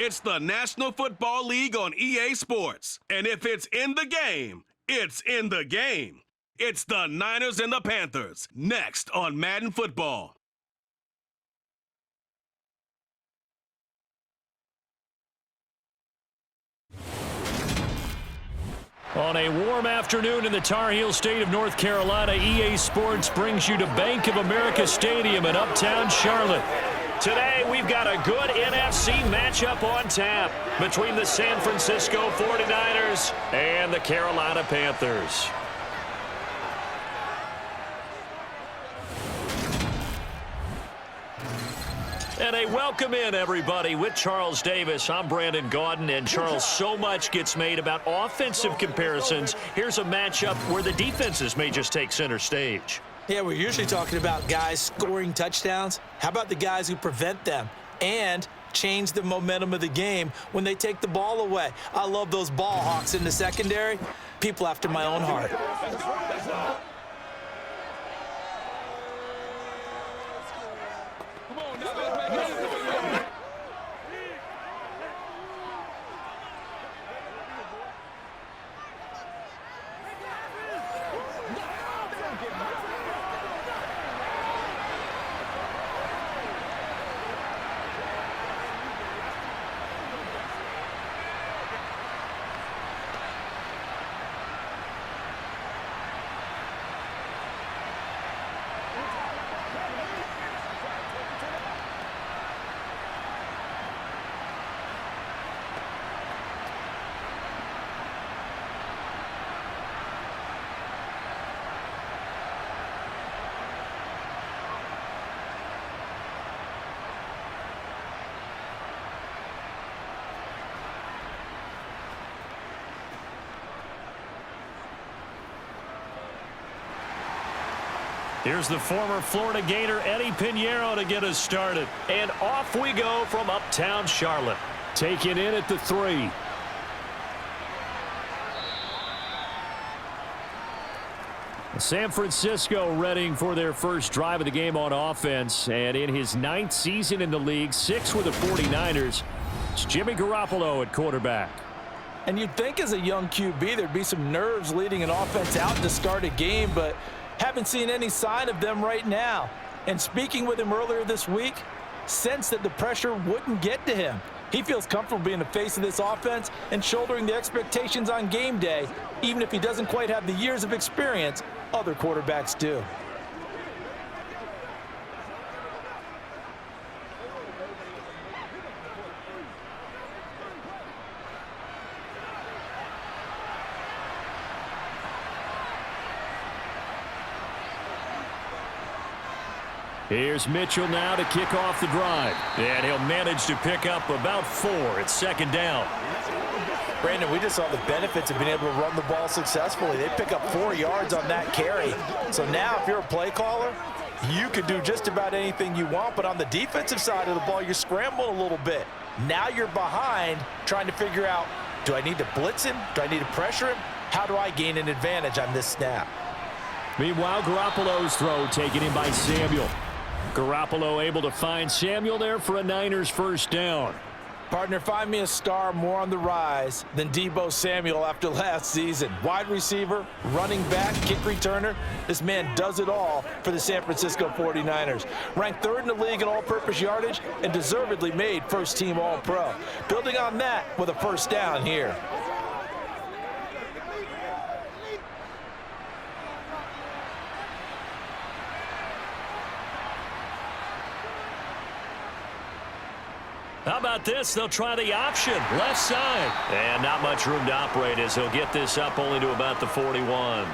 It's the National Football League on EA Sports. And if it's in the game, it's in the game. It's the Niners and the Panthers, next on Madden Football. On a warm afternoon in the Tar Heel state of North Carolina, EA Sports brings you to Bank of America Stadium in Uptown Charlotte. Today, we've got a good NFC matchup on tap between the San Francisco 49ers and the Carolina Panthers. And a welcome in, everybody, with Charles Davis. I'm Brandon Gaudin, and Charles, so much gets made about offensive comparisons. Here's a matchup where the defenses may just take center stage. Yeah, we're usually talking about guys scoring touchdowns. How about the guys who prevent them and change the momentum of the game when they take the ball away? I love those ball hawks in the secondary. People after my own heart. Here's the former Florida Gator Eddie Pinheiro to get us started. And off we go from Uptown Charlotte. Taken in at the 3. San Francisco readying for their first drive of the game on offense. And in his 9th season in the league, 6 with the 49ers, it's Jimmy Garoppolo at quarterback. And you'd think as a young QB there'd be some nerves leading an offense out to start a game, but haven't seen any sign of them right now. And speaking with him earlier this week, sensed that the pressure wouldn't get to him. He feels comfortable being the face of this offense and shouldering the expectations on game day, even if he doesn't quite have the years of experience other quarterbacks do. Here's Mitchell now to kick off the drive. And he'll manage to pick up about 4 at second down. Brandon, we just saw the benefits of being able to run the ball successfully. They pick up 4 yards on that carry. So now if you're a play caller, you can do just about anything you want. But on the defensive side of the ball, you're scrambling a little bit. Now you're behind trying to figure out, do I need to blitz him? Do I need to pressure him? How do I gain an advantage on this snap? Meanwhile, Garoppolo's throw taken in by Samuel. Garoppolo able to find Samuel there for a Niners first down. Partner, find me a star more on the rise than Deebo Samuel after last season. Wide receiver, running back, kick returner. This man does it all for the San Francisco 49ers. Ranked 3rd in the league in all-purpose yardage and deservedly made first-team All-Pro. Building on that with a first down here. How about this? They'll try the option, left side. And not much room to operate as he'll get this up only to about the 41.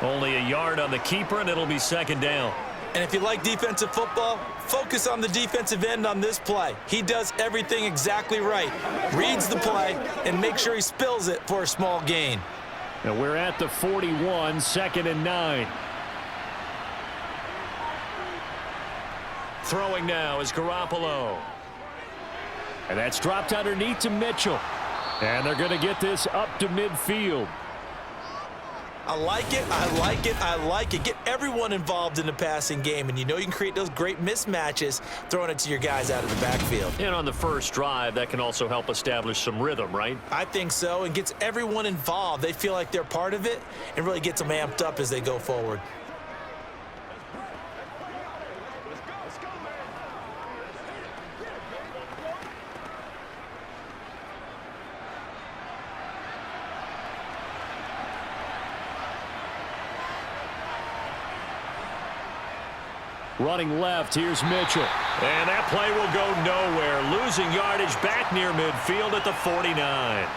Only a yard on the keeper, and it'll be second down. And if you like defensive football, focus on the defensive end on this play. He does everything exactly right. Reads the play and makes sure he spills it for a small gain. And we're at the 41, 2nd and 9. Throwing now is Garoppolo. And that's dropped underneath to Mitchell. And they're going to get this up to midfield. I like it, I like it, I like it. Get everyone involved in the passing game, and you know you can create those great mismatches throwing it to your guys out of the backfield. And on the first drive, that can also help establish some rhythm, right? I think so, and gets everyone involved. They feel like they're part of it and really gets them amped up as they go forward. Running left, here's Mitchell. And that play will go nowhere. Losing yardage back near midfield at the 49.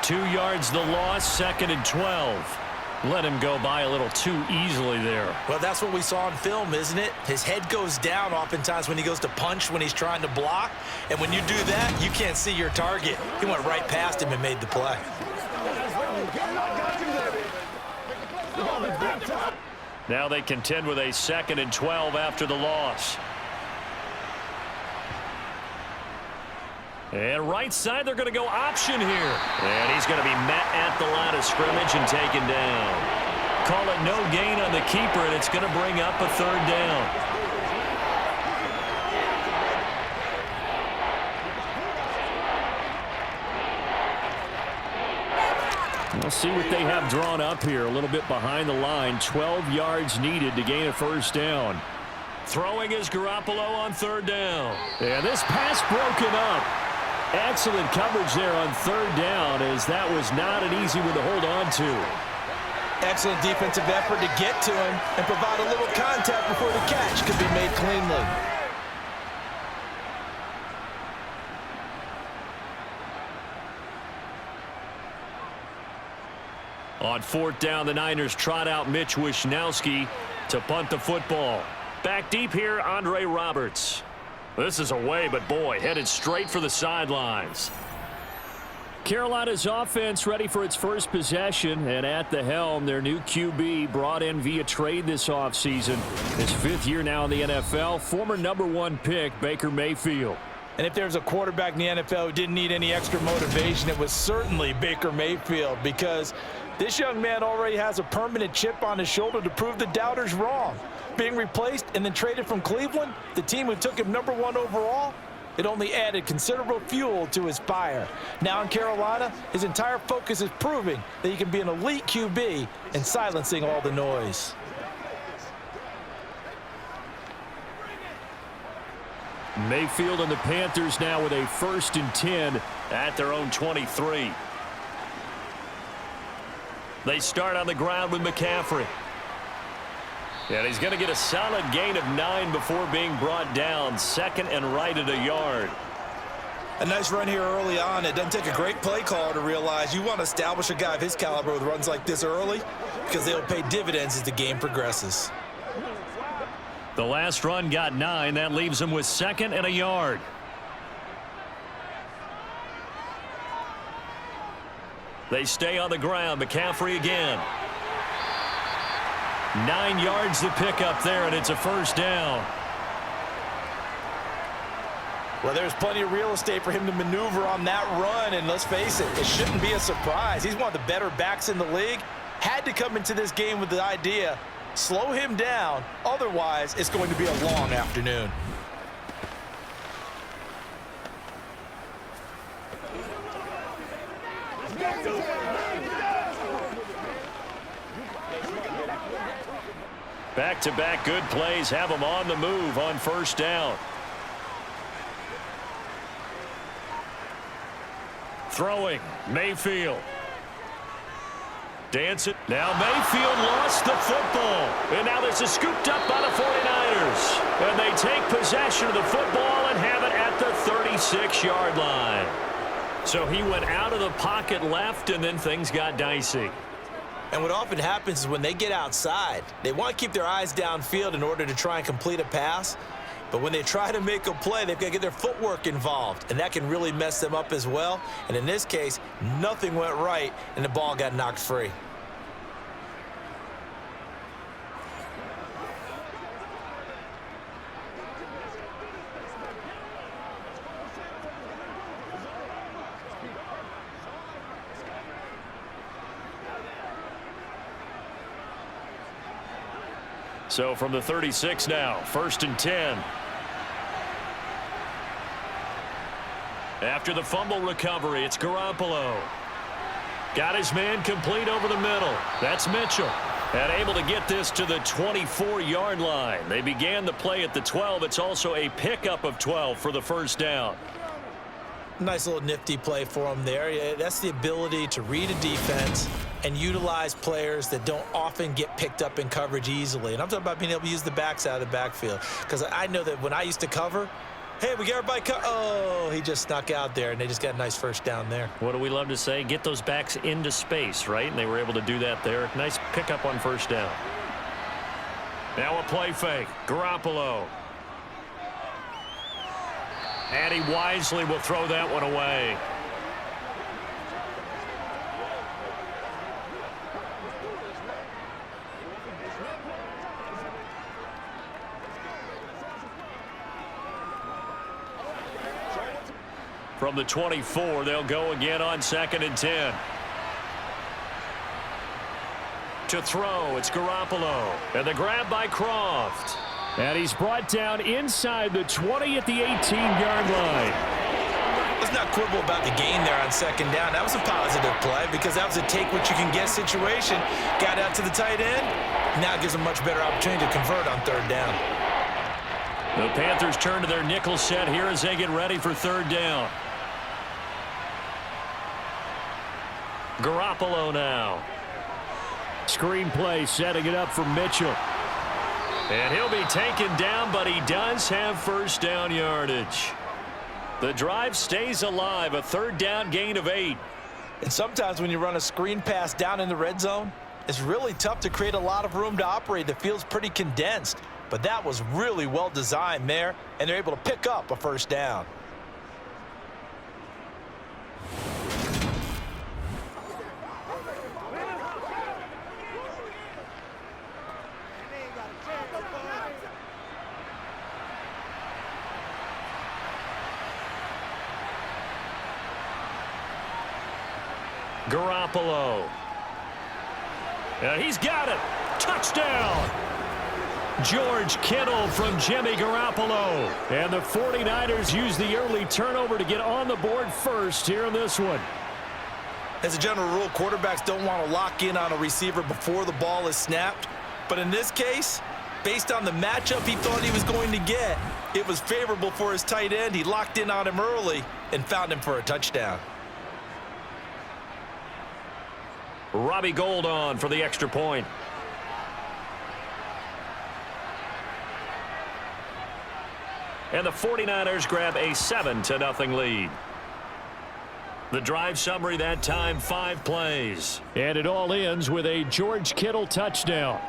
2 yards the loss, 2nd and 12. Let him go by a little too easily there. Well, that's what we saw on film, isn't it? His head goes down oftentimes when he goes to punch, when he's trying to block. And when you do that, you can't see your target. He went right past him and made the play. Now they contend with a 2nd and 12 after the loss. And right side, they're going to go option here. And he's going to be met at the line of scrimmage and taken down. Call it no gain on the keeper, and it's going to bring up a 3rd down. We'll see what they have drawn up here. A little bit behind the line. 12 yards needed to gain a 1st down. Throwing is Garoppolo on 3rd down. And this pass broken up. Excellent coverage there on 3rd down, as that was not an easy one to hold on to. Excellent defensive effort to get to him and provide a little contact before the catch could be made cleanly. On 4th down, the Niners trot out Mitch Wishnowsky to punt the football. Back deep here, Andre Roberts. This is away, but boy, headed straight for the sidelines. Carolina's offense ready for its first possession, and at the helm, their new QB brought in via trade this offseason. His 5th year now in the NFL, former #1 pick Baker Mayfield. And if there's a quarterback in the NFL who didn't need any extra motivation, it was certainly Baker Mayfield, because this young man already has a permanent chip on his shoulder to prove the doubters wrong. Being replaced and then traded from Cleveland, the team who took him #1 overall, it only added considerable fuel to his fire. Now in Carolina, his entire focus is proving that he can be an elite QB and silencing all the noise. Mayfield and the Panthers now with a 1st and 10 at their own 23. They start on the ground with McCaffrey. And he's going to get a solid gain of 9 before being brought down. 2nd and right at a yard. A nice run here early on. It doesn't take a great play caller to realize you want to establish a guy of his caliber with runs like this early, because they'll pay dividends as the game progresses. The last run got 9. That leaves him with 2nd and a yard. They stay on the ground. McCaffrey again. 9 yards to pick up there, and it's a 1st down. Well, there's plenty of real estate for him to maneuver on that run, and let's face it, it shouldn't be a surprise. He's one of the better backs in the league. Had to come into this game with the idea, slow him down, otherwise it's going to be a long afternoon. Back-to-back good plays have him on the move on 1st down. Throwing, Mayfield. Dance it. Now Mayfield lost the football. And now this is scooped up by the 49ers. And they take possession of the football and have it at the 36-yard line. So he went out of the pocket left, and then things got dicey. And what often happens is when they get outside, they want to keep their eyes downfield in order to try and complete a pass. But when they try to make a play, they've got to get their footwork involved, and that can really mess them up as well. And in this case, nothing went right, and the ball got knocked free. So from the 36 now, 1st and 10. After the fumble recovery, it's Garoppolo. Got his man complete over the middle. That's Mitchell. And able to get this to the 24-yard line. They began the play at the 12. It's also a pickup of 12 for the first down. Nice little nifty play for him there. That's the ability to read a defense and utilize players that don't often get picked up in coverage easily. And I'm talking about being able to use the backs out of the backfield. Because I know that when I used to cover, hey, we got everybody oh, he just snuck out there, and they just got a nice first down there. What do we love to say? Get those backs into space, right? And they were able to do that there. Nice pickup on first down. Now a play fake. Garoppolo. And he wisely will throw that one away. From the 24, they'll go again on 2nd and 10. To throw, it's Garoppolo. And the grab by Croft. And he's brought down inside the 20 at the 18-yard line. Let's not quibble about the gain there on 2nd down. That was a positive play because that was a take-what-you-can-get situation. Got out to the tight end. Now it gives a much better opportunity to convert on 3rd down. The Panthers turn to their nickel set here as they get ready for 3rd down. Garoppolo now. Screen play setting it up for Mitchell. And he'll be taken down, but he does have first down yardage. The drive stays alive, a 3rd down gain of 8. And sometimes when you run a screen pass down in the red zone, it's really tough to create a lot of room to operate. The field's pretty condensed, but that was really well designed there, and they're able to pick up a first down. Garoppolo. He's got it. Touchdown. George Kittle from Jimmy Garoppolo. And the 49ers use the early turnover to get on the board first here in this one. As a general rule, quarterbacks don't want to lock in on a receiver before the ball is snapped. But in this case, based on the matchup he thought he was going to get, it was favorable for his tight end. He locked in on him early and found him for a touchdown. Robbie Gould on for the extra point. And the 49ers grab a 7-0 lead. The drive summary that time, 5 plays. And it all ends with a George Kittle touchdown.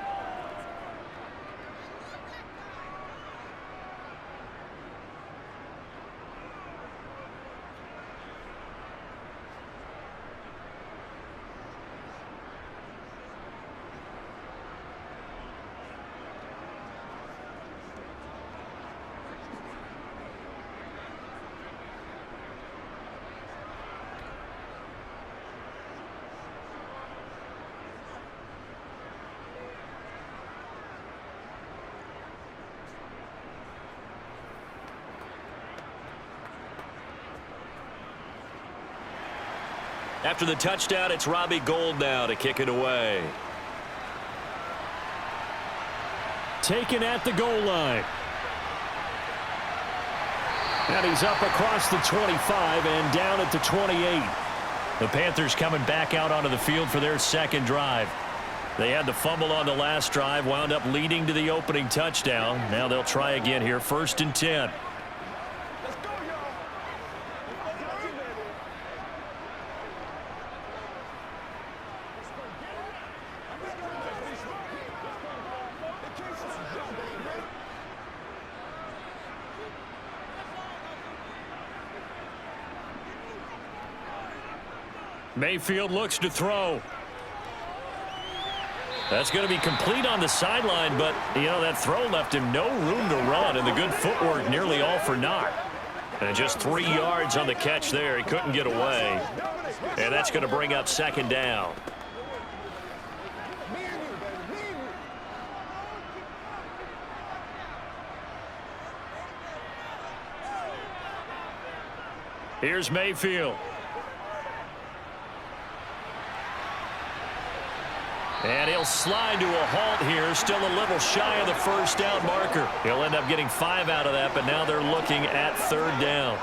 After the touchdown, it's Robbie Gould now to kick it away. Taken at the goal line. And he's up across the 25 and down at the 28. The Panthers coming back out onto the field for their 2nd drive. They had the fumble on the last drive, wound up leading to the opening touchdown. Now they'll try again here, 1st and 10. Mayfield looks to throw. That's going to be complete on the sideline, but, you know, that throw left him no room to run, and the good footwork nearly all for naught. And just 3 yards on the catch there. He couldn't get away. And that's going to bring up 2nd down. Here's Mayfield. And he'll slide to a halt here, still a little shy of the first down marker. He'll end up getting 5 out of that, but now they're looking at 3rd down.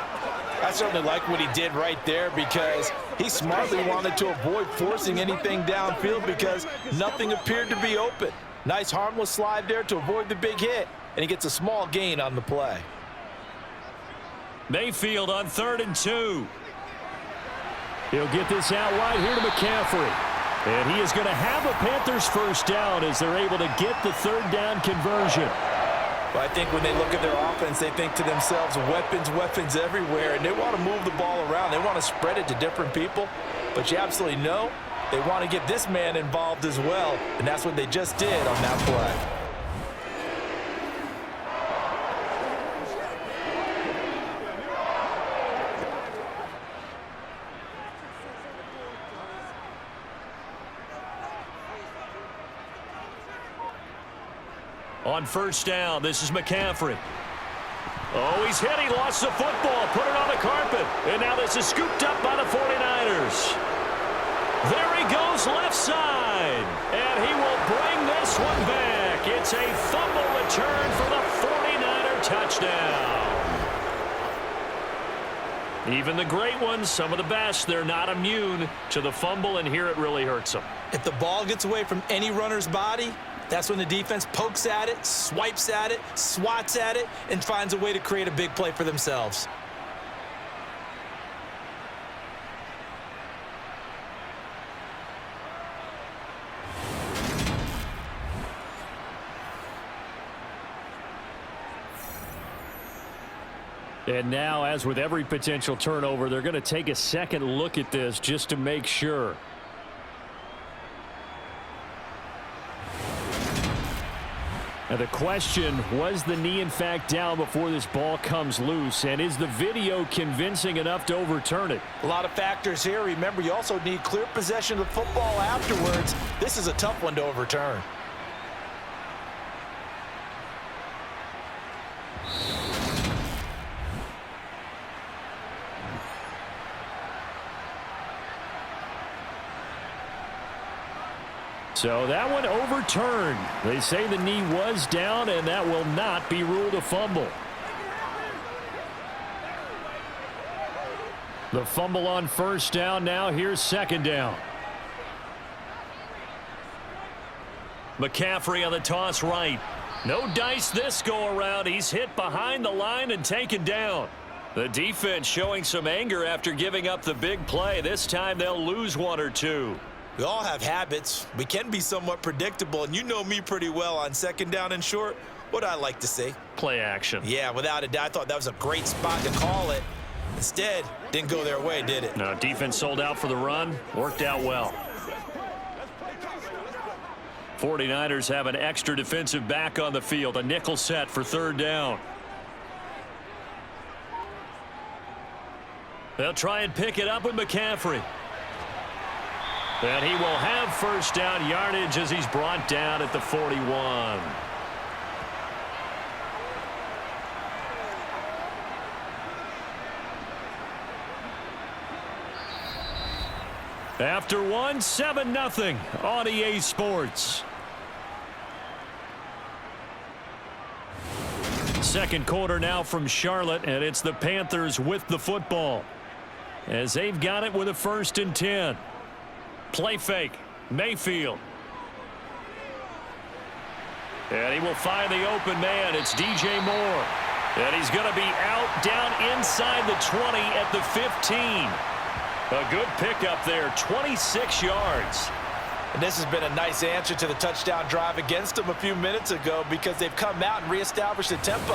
I certainly like what he did right there because he smartly wanted to avoid forcing anything downfield because nothing appeared to be open. Nice harmless slide there to avoid the big hit, and he gets a small gain on the play. Mayfield on 3rd and 2. He'll get this out wide here to McCaffrey. And he is going to have a Panthers first down as they're able to get the 3rd down conversion. Well, I think when they look at their offense, they think to themselves, weapons, weapons everywhere, and they want to move the ball around. They want to spread it to different people. But you absolutely know they want to get this man involved as well, and that's what they just did on that play. On first down, this is McCaffrey. Oh, he's hit. He lost the football. Put it on the carpet. And now this is scooped up by the 49ers. There he goes left side. And he will bring this one back. It's a fumble return for the 49er touchdown. Even the great ones, some of the best, they're not immune to the fumble, and here it really hurts them. If the ball gets away from any runner's body, that's when the defense pokes at it, swipes at it, swats at it, and finds a way to create a big play for themselves. And now, as with every potential turnover, they're going to take a second look at this just to make sure. Now the question, was the knee in fact down before this ball comes loose? And is the video convincing enough to overturn it? A lot of factors here. Remember, you also need clear possession of the football afterwards. This is a tough one to overturn. So that one overturned. They say the knee was down, and that will not be ruled a fumble. The fumble on first down. Now here's 2nd down. McCaffrey on the toss right. No dice this go around. He's hit behind the line and taken down. The defense showing some anger after giving up the big play. This time they'll lose 1 or 2. We all have habits. We can be somewhat predictable, and you know me pretty well on 2nd down and short. What do I like to see? Play action. Yeah, without a doubt. I thought that was a great spot to call it. Instead, didn't go their way, did it? No, defense sold out for the run. Worked out well. 49ers have an extra defensive back on the field. A nickel set for 3rd down. They'll try and pick it up with McCaffrey. And he will have first down yardage as he's brought down at the 41. After 1, 7-0 on EA Sports. Second quarter now from Charlotte, and it's the Panthers with the football as they've got it with a 1st and 10. Play fake. Mayfield. And he will find the open man. It's DJ Moore. And he's going to be out down inside the 20 at the 15. A good pickup there, 26 yards. And this has been a nice answer to the touchdown drive against them a few minutes ago because they've come out and reestablished the tempo.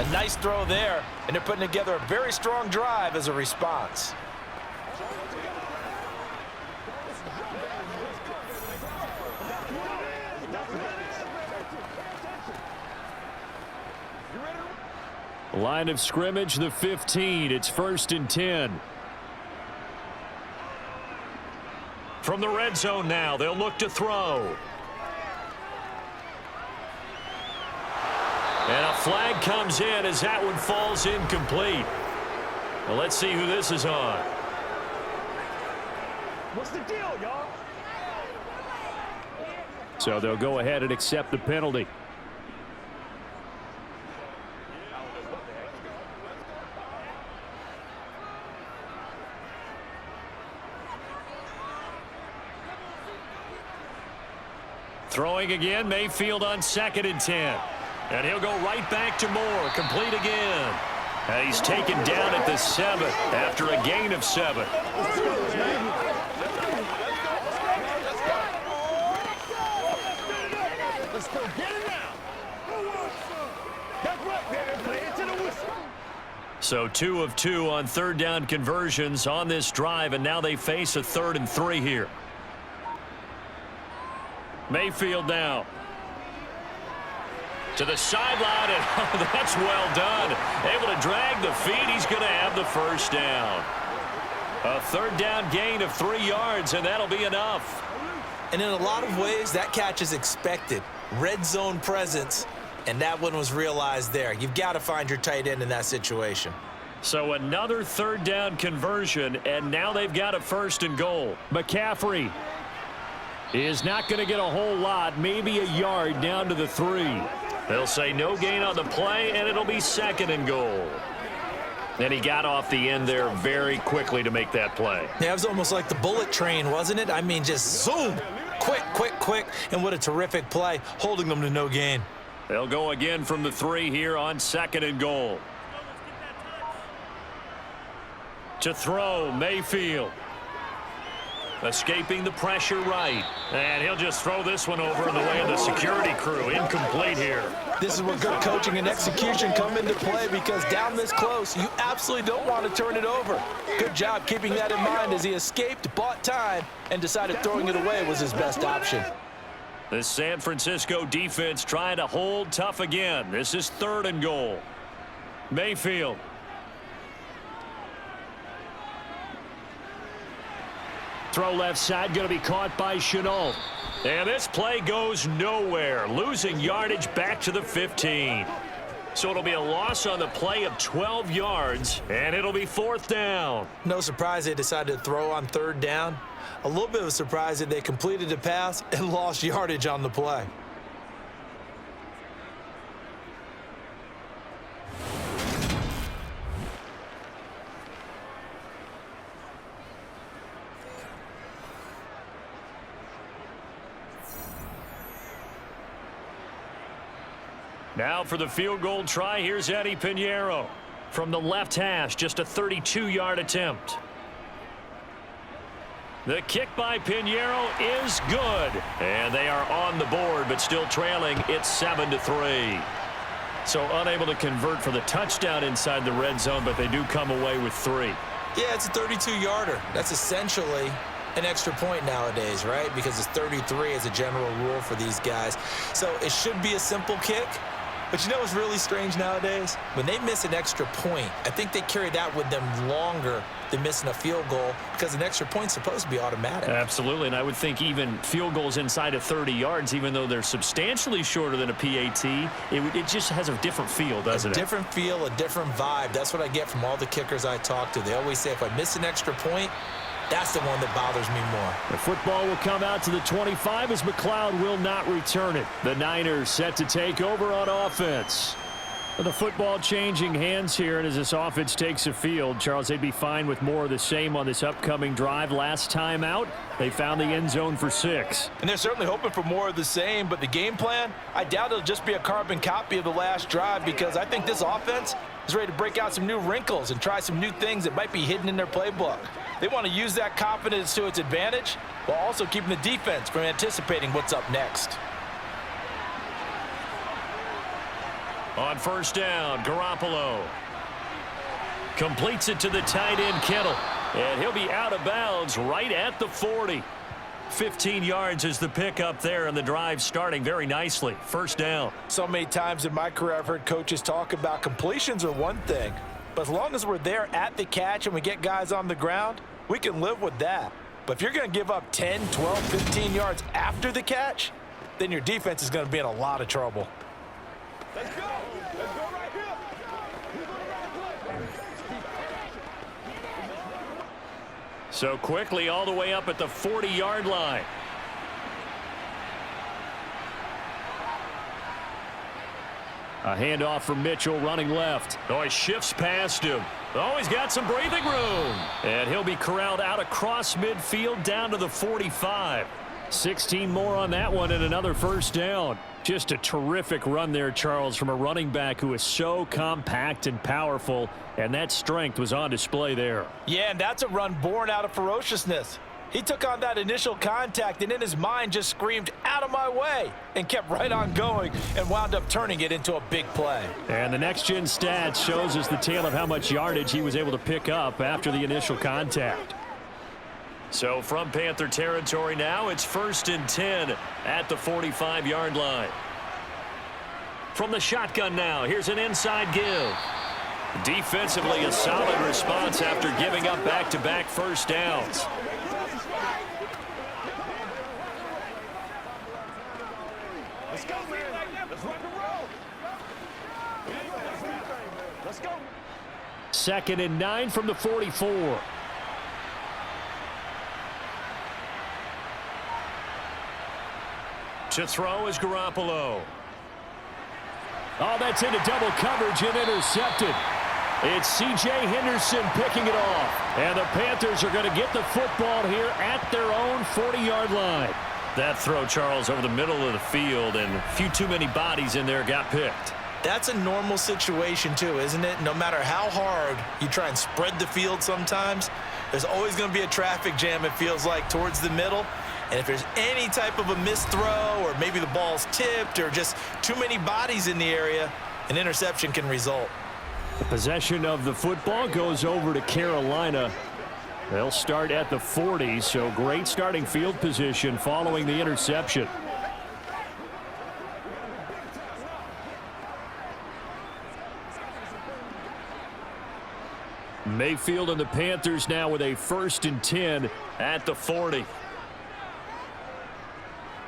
A nice throw there, and they're putting together a very strong drive as a response. Line of scrimmage, the 15. It's 1st and 10. From the red zone now, they'll look to throw. And a flag comes in as that one falls incomplete. Well, let's see who this is on. What's the deal, y'all? So they'll go ahead and accept the penalty. Throwing again, Mayfield on 2nd and 10. And he'll go right back to Moore, complete again. And he's taken down at the 7 after a gain of 7. Let's go get it now. That's right, baby. Play it to the whistle. So 2 of 2 on 3rd down conversions on this drive, and now they face a 3rd and 3 here. Mayfield now. To the sideline, and oh, that's well done. Able to drag the feet. He's going to have the first down. A 3rd down gain of 3 yards, and that'll be enough. And in a lot of ways, that catch is expected. Red zone presence, and that one was realized there. You've got to find your tight end in that situation. So another 3rd down conversion, and now they've got a 1st and goal. McCaffrey is not going to get a whole lot, maybe a yard down to the 3. They'll say no gain on the play, and it'll be 2nd and goal. And he got off the end there very quickly to make that play. Yeah, it was almost like the bullet train, wasn't it? I mean, just zoom. Quick, quick, quick. And what a terrific play, holding them to no gain. They'll go again from the 3 here on 2nd and goal. To throw, Mayfield. Escaping the pressure right. And he'll just throw this one over in the way of the security crew. Incomplete here. This is where good coaching and execution come into play, because down this close, you absolutely don't want to turn it over. Good job keeping that in mind as he escaped, bought time, and decided throwing it away was his best option. The San Francisco defense trying to hold tough again. This is 3rd and goal. Mayfield. Throw left side, going to be caught by Chenault. And this play goes nowhere, losing yardage back to the 15. So it'll be a loss on the play of 12 yards, and it'll be 4th down. No surprise they decided to throw on 3rd down. A little bit of a surprise that they completed the pass and lost yardage on the play. Now for the field goal try, here's Eddie Pinheiro. From the left hash, just a 32-yard attempt. The kick by Pinheiro is good. And they are on the board, but still trailing. It's 7-3. So unable to convert for the touchdown inside the red zone, but they do come away with 3. Yeah, it's a 32-yarder. That's essentially an extra point nowadays, right? Because it's 33 as a general rule for these guys. So it should be a simple kick. But you know what's really strange nowadays? When they miss an extra point, I think they carry that with them longer than missing a field goal, because an extra point's supposed to be automatic. Absolutely, and I would think even field goals inside of 30 yards, even though they're substantially shorter than a PAT, it just has a different feel, doesn't it? A different feel, a different vibe. That's what I get from all the kickers I talk to. They always say if I miss an extra point, that's the one that bothers me more. The football will come out to the 25 as McLeod will not return it. The Niners set to take over on offense. The football changing hands here, and as this offense takes a field, Charles, they'd be fine with more of the same on this upcoming drive. Last time out, they found the end zone for 6. And they're certainly hoping for more of the same, but the game plan, I doubt it'll just be a carbon copy of the last drive, because I think this offense is ready to break out some new wrinkles and try some new things that might be hidden in their playbook. They want to use that confidence to its advantage while also keeping the defense from anticipating what's up next. On first down, Garoppolo completes it to the tight end, Kittle. And he'll be out of bounds right at the 40. 15 yards is the pickup there, and the drive starting very nicely. First down. So many times in my career I've heard coaches talk about completions are one thing, but as long as we're there at the catch and we get guys on the ground, we can live with that. But if you're going to give up 10, 12, 15 yards after the catch, then your defense is going to be in a lot of trouble. Let's go. Let's go right here. So quickly all the way up at the 40-yard line. A handoff from Mitchell running left. Oh, he shifts past him. Oh, he's got some breathing room. And he'll be corralled out across midfield down to the 45. 16 more on that one and another first down. Just a terrific run there, Charles, from a running back who is so compact and powerful, and that strength was on display there. Yeah, and that's a run born out of ferociousness. He took on that initial contact and in his mind just screamed, "Out of my way," and kept right on going and wound up turning it into a big play. And the next-gen stats shows us the tale of how much yardage he was able to pick up after the initial contact. So from Panther territory now, it's 1st and 10 at the 45-yard line. From the shotgun now, here's an inside give. Defensively, a solid response after giving up back-to-back first downs. Let's go, man. Let's rock and roll. Let's go. 2nd and 9 from the 44. To throw is Garoppolo. Oh, that's into double coverage and intercepted. It's C.J. Henderson picking it off. And the Panthers are going to get the football here at their own 40-yard line. That throw, Charles, over the middle of the field, and a few too many bodies in there got picked. That's a normal situation too, isn't it? No matter how hard you try and spread the field sometimes, there's always going to be a traffic jam, it feels like, towards the middle. And if there's any type of a missed throw or maybe the ball's tipped or just too many bodies in the area, an interception can result. The possession of the football goes over to Carolina. They'll start at the 40, so great starting field position following the interception. Mayfield and the Panthers now with a 1st and 10 at the 40.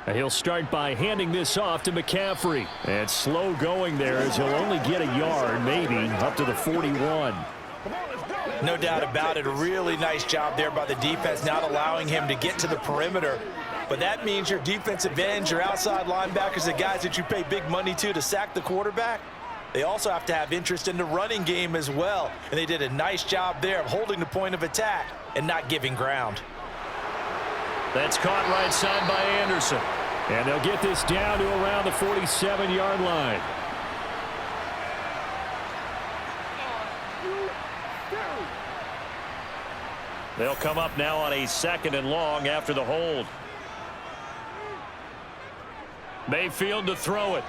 And he'll start by handing this off to McCaffrey. And slow going there as he'll only get a yard, maybe, up to the 41. No doubt about it. A really nice job there by the defense, not allowing him to get to the perimeter. But that means your defensive ends, your outside linebackers, the guys that you pay big money to sack the quarterback, they also have to have interest in the running game as well. And they did a nice job there of holding the point of attack and not giving ground. That's caught right side by Anderson. And they'll get this down to around the 47-yard line. They'll come up now on a 2nd and long after the hold. Mayfield to throw it.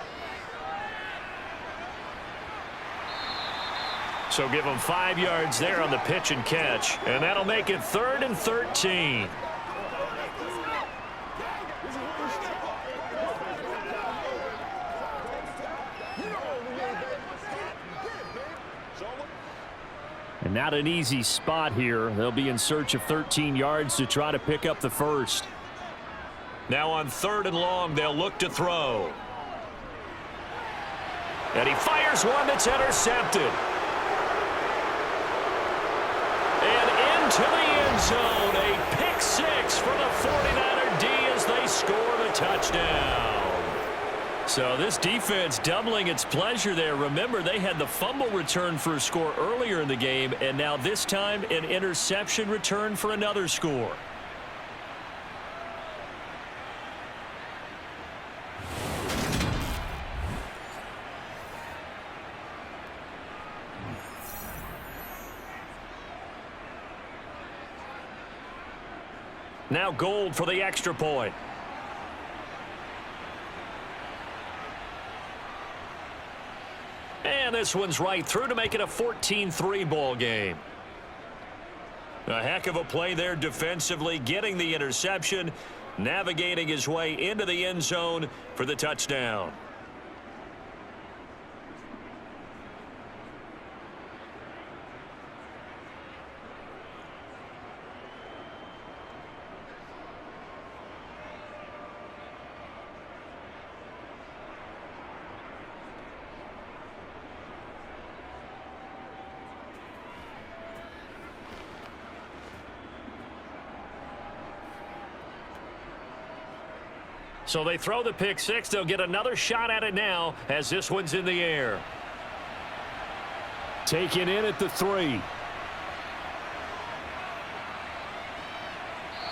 So give them 5 yards there on the pitch and catch. And that'll make it 3rd and 13. And not an easy spot here. They'll be in search of 13 yards to try to pick up the first. Now on 3rd and long, they'll look to throw. And he fires one that's intercepted. And into the end zone, a pick 6 for the 49er D as they score the touchdown. So this defense doubling its pleasure there. Remember, they had the fumble return for a score earlier in the game, and now this time an interception return for another score. Now Gold for the extra point. And this one's right through to make it a 14-3 ball game. A heck of a play there defensively, getting the interception, navigating his way into the end zone for the touchdown. So they throw the pick six. They'll get another shot at it now as this one's in the air. Taken in at the 3.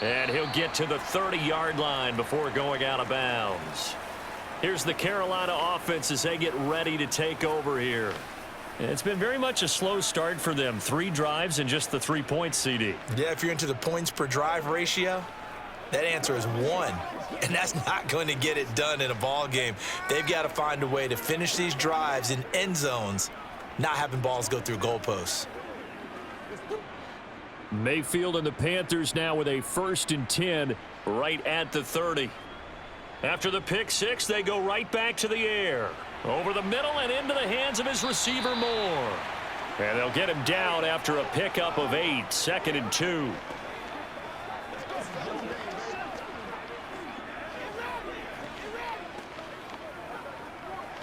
And he'll get to the 30-yard line before going out of bounds. Here's the Carolina offense as they get ready to take over here. It's been very much a slow start for them. 3 drives and just the 3 points, CD. Yeah, if you're into the points per drive ratio, that answer is 1. And that's not going to get it done in a ball game. They've got to find a way to finish these drives in end zones, not having balls go through goalposts. Mayfield and the Panthers now with a 1st and 10 right at the 30. After the pick six, they go right back to the air. Over the middle and into the hands of his receiver Moore. And they'll get him down after a pickup of 8, 2nd and 2.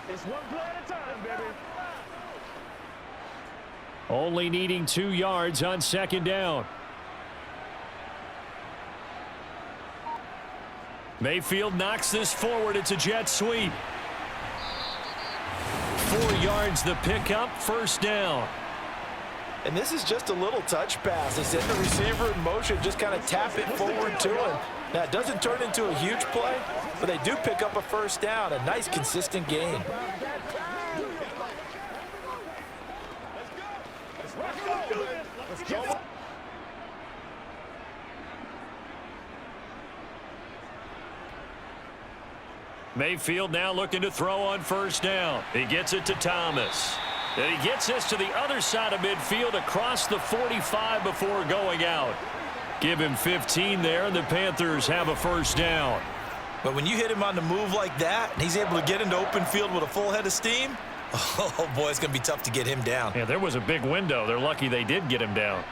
It's one play at a time, baby. Only needing 2 yards on 2nd down. Mayfield knocks this forward. It's a jet sweep. 4 yards the pickup, 1st down. And this is just a little touch pass. They send the receiver in motion, just kind of tap it forward to him. Now, it doesn't turn into a huge play, but they do pick up a 1st down. A nice, consistent gain. Let's go. Mayfield now looking to throw on 1st down. He gets it to Thomas. Then he gets this to the other side of midfield across the 45 before going out. Give him 15 there, and the Panthers have a 1st down. But when you hit him on the move like that, and he's able to get into open field with a full head of steam, oh, boy, it's going to be tough to get him down. Yeah, there was a big window. They're lucky they did get him down.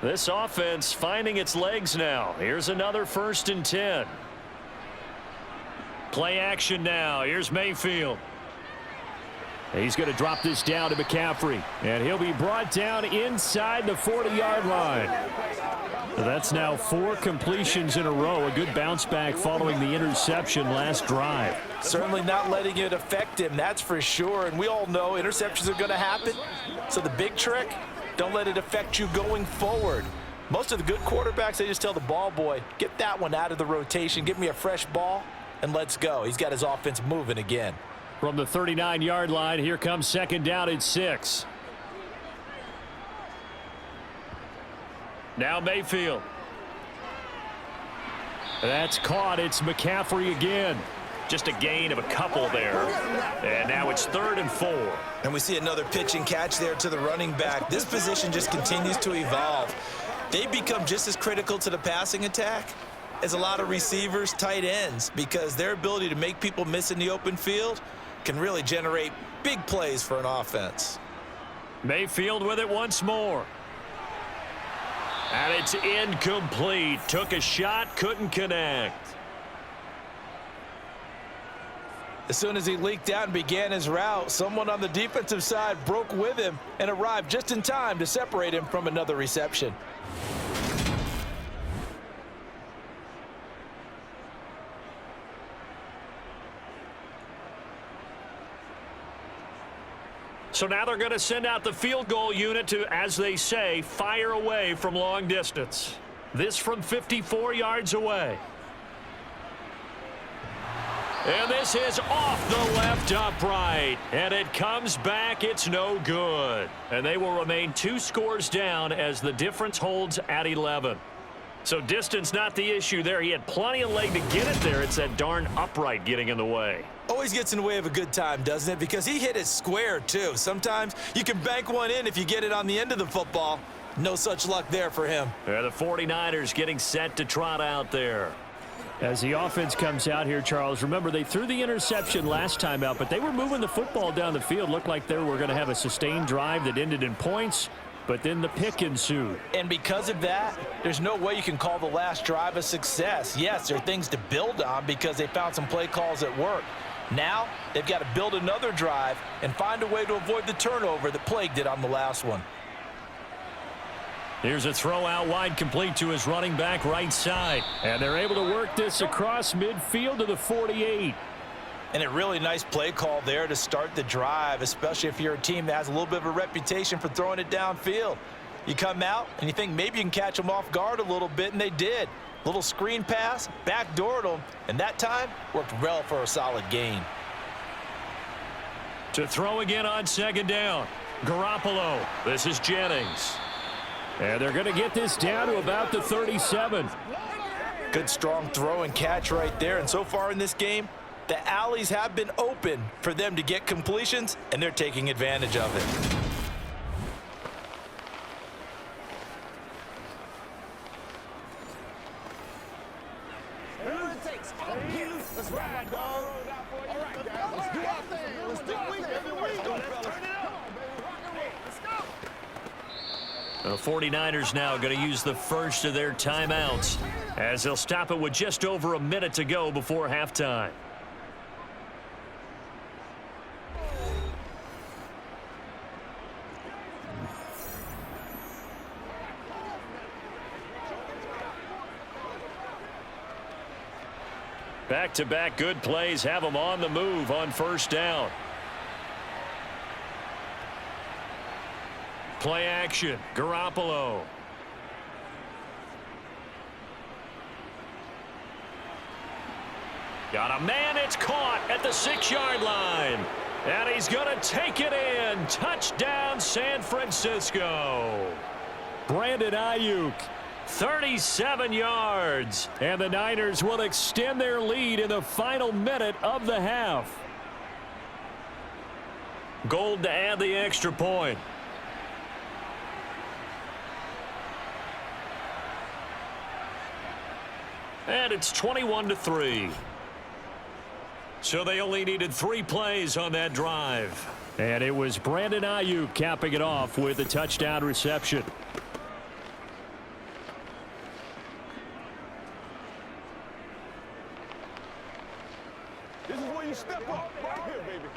This offense finding its legs now. Here's another 1st and 10. Play action now. Here's Mayfield. He's going to drop this down to McCaffrey. And he'll be brought down inside the 40-yard line. That's now 4 completions in a row. A good bounce back following the interception last drive. Certainly not letting it affect him, that's for sure. And we all know interceptions are going to happen. So the big trick, don't let it affect you going forward. Most of the good quarterbacks, they just tell the ball boy, get that one out of the rotation, give me a fresh ball, and let's go. He's got his offense moving again. From the 39-yard line, here comes 2nd down at 6. Now Mayfield. That's caught. It's McCaffrey again. Just a gain of a couple there. And now it's 3rd and 4. And we see another pitch and catch there to the running back. This position just continues to evolve. They become just as critical to the passing attack as a lot of receivers, tight ends, because their ability to make people miss in the open field can really generate big plays for an offense. Mayfield with it once more. And it's incomplete. Took a shot, couldn't connect. As soon as he leaked out and began his route, someone on the defensive side broke with him and arrived just in time to separate him from another reception. So now they're going to send out the field goal unit to, as they say, fire away from long distance. This from 54 yards away. And this is off the left upright. And it comes back. It's no good. And they will remain 2 scores down as the difference holds at 11. So distance not the issue there. He had plenty of leg to get it there. It's that darn upright getting in the way. Always gets in the way of a good time, doesn't it? Because he hit it square, too. Sometimes you can bank one in if you get it on the end of the football. No such luck there for him. Yeah, the 49ers getting set to trot out there. As the offense comes out here, Charles, remember they threw the interception last time out, but they were moving the football down the field. Looked like they were going to have a sustained drive that ended in points, but then the pick ensued. And because of that, there's no way you can call the last drive a success. Yes, there are things to build on because they found some play calls that work. Now, they've got to build another drive and find a way to avoid the turnover that plagued it on the last one. Here's a throw out wide, complete to his running back right side. And they're able to work this across midfield to the 48. And a really nice play call there to start the drive, especially if you're a team that has a little bit of a reputation for throwing it downfield. You come out and you think maybe you can catch them off guard a little bit, and they did. Little screen pass, backdoored them, and that time worked well for a solid gain. To throw again on second down, Garoppolo. This is Jennings. And they're going to get this down to about the 37. Good strong throw and catch right there. And so far in this game, the alleys have been open for them to get completions, and they're taking advantage of it. Let's ride, dog. All right, guys, let's do our thing. Let's do it week every week. Turn it up. Let's go. The 49ers now going to use the first of their timeouts as they'll stop it with just over a minute to go before halftime. Back-to-back good plays have them on the move on first down. Play action, Garoppolo. Got a man, it's caught at the 6-yard line. And he's going to take it in. Touchdown, San Francisco. Brandon Ayuk. 37 yards, and the Niners will extend their lead in the final minute of the half. Gold to add the extra point. And it's 21-3. So they only needed 3 plays on that drive. And it was Brandon Ayuk capping it off with a touchdown reception. This is where you step up, right here, baby.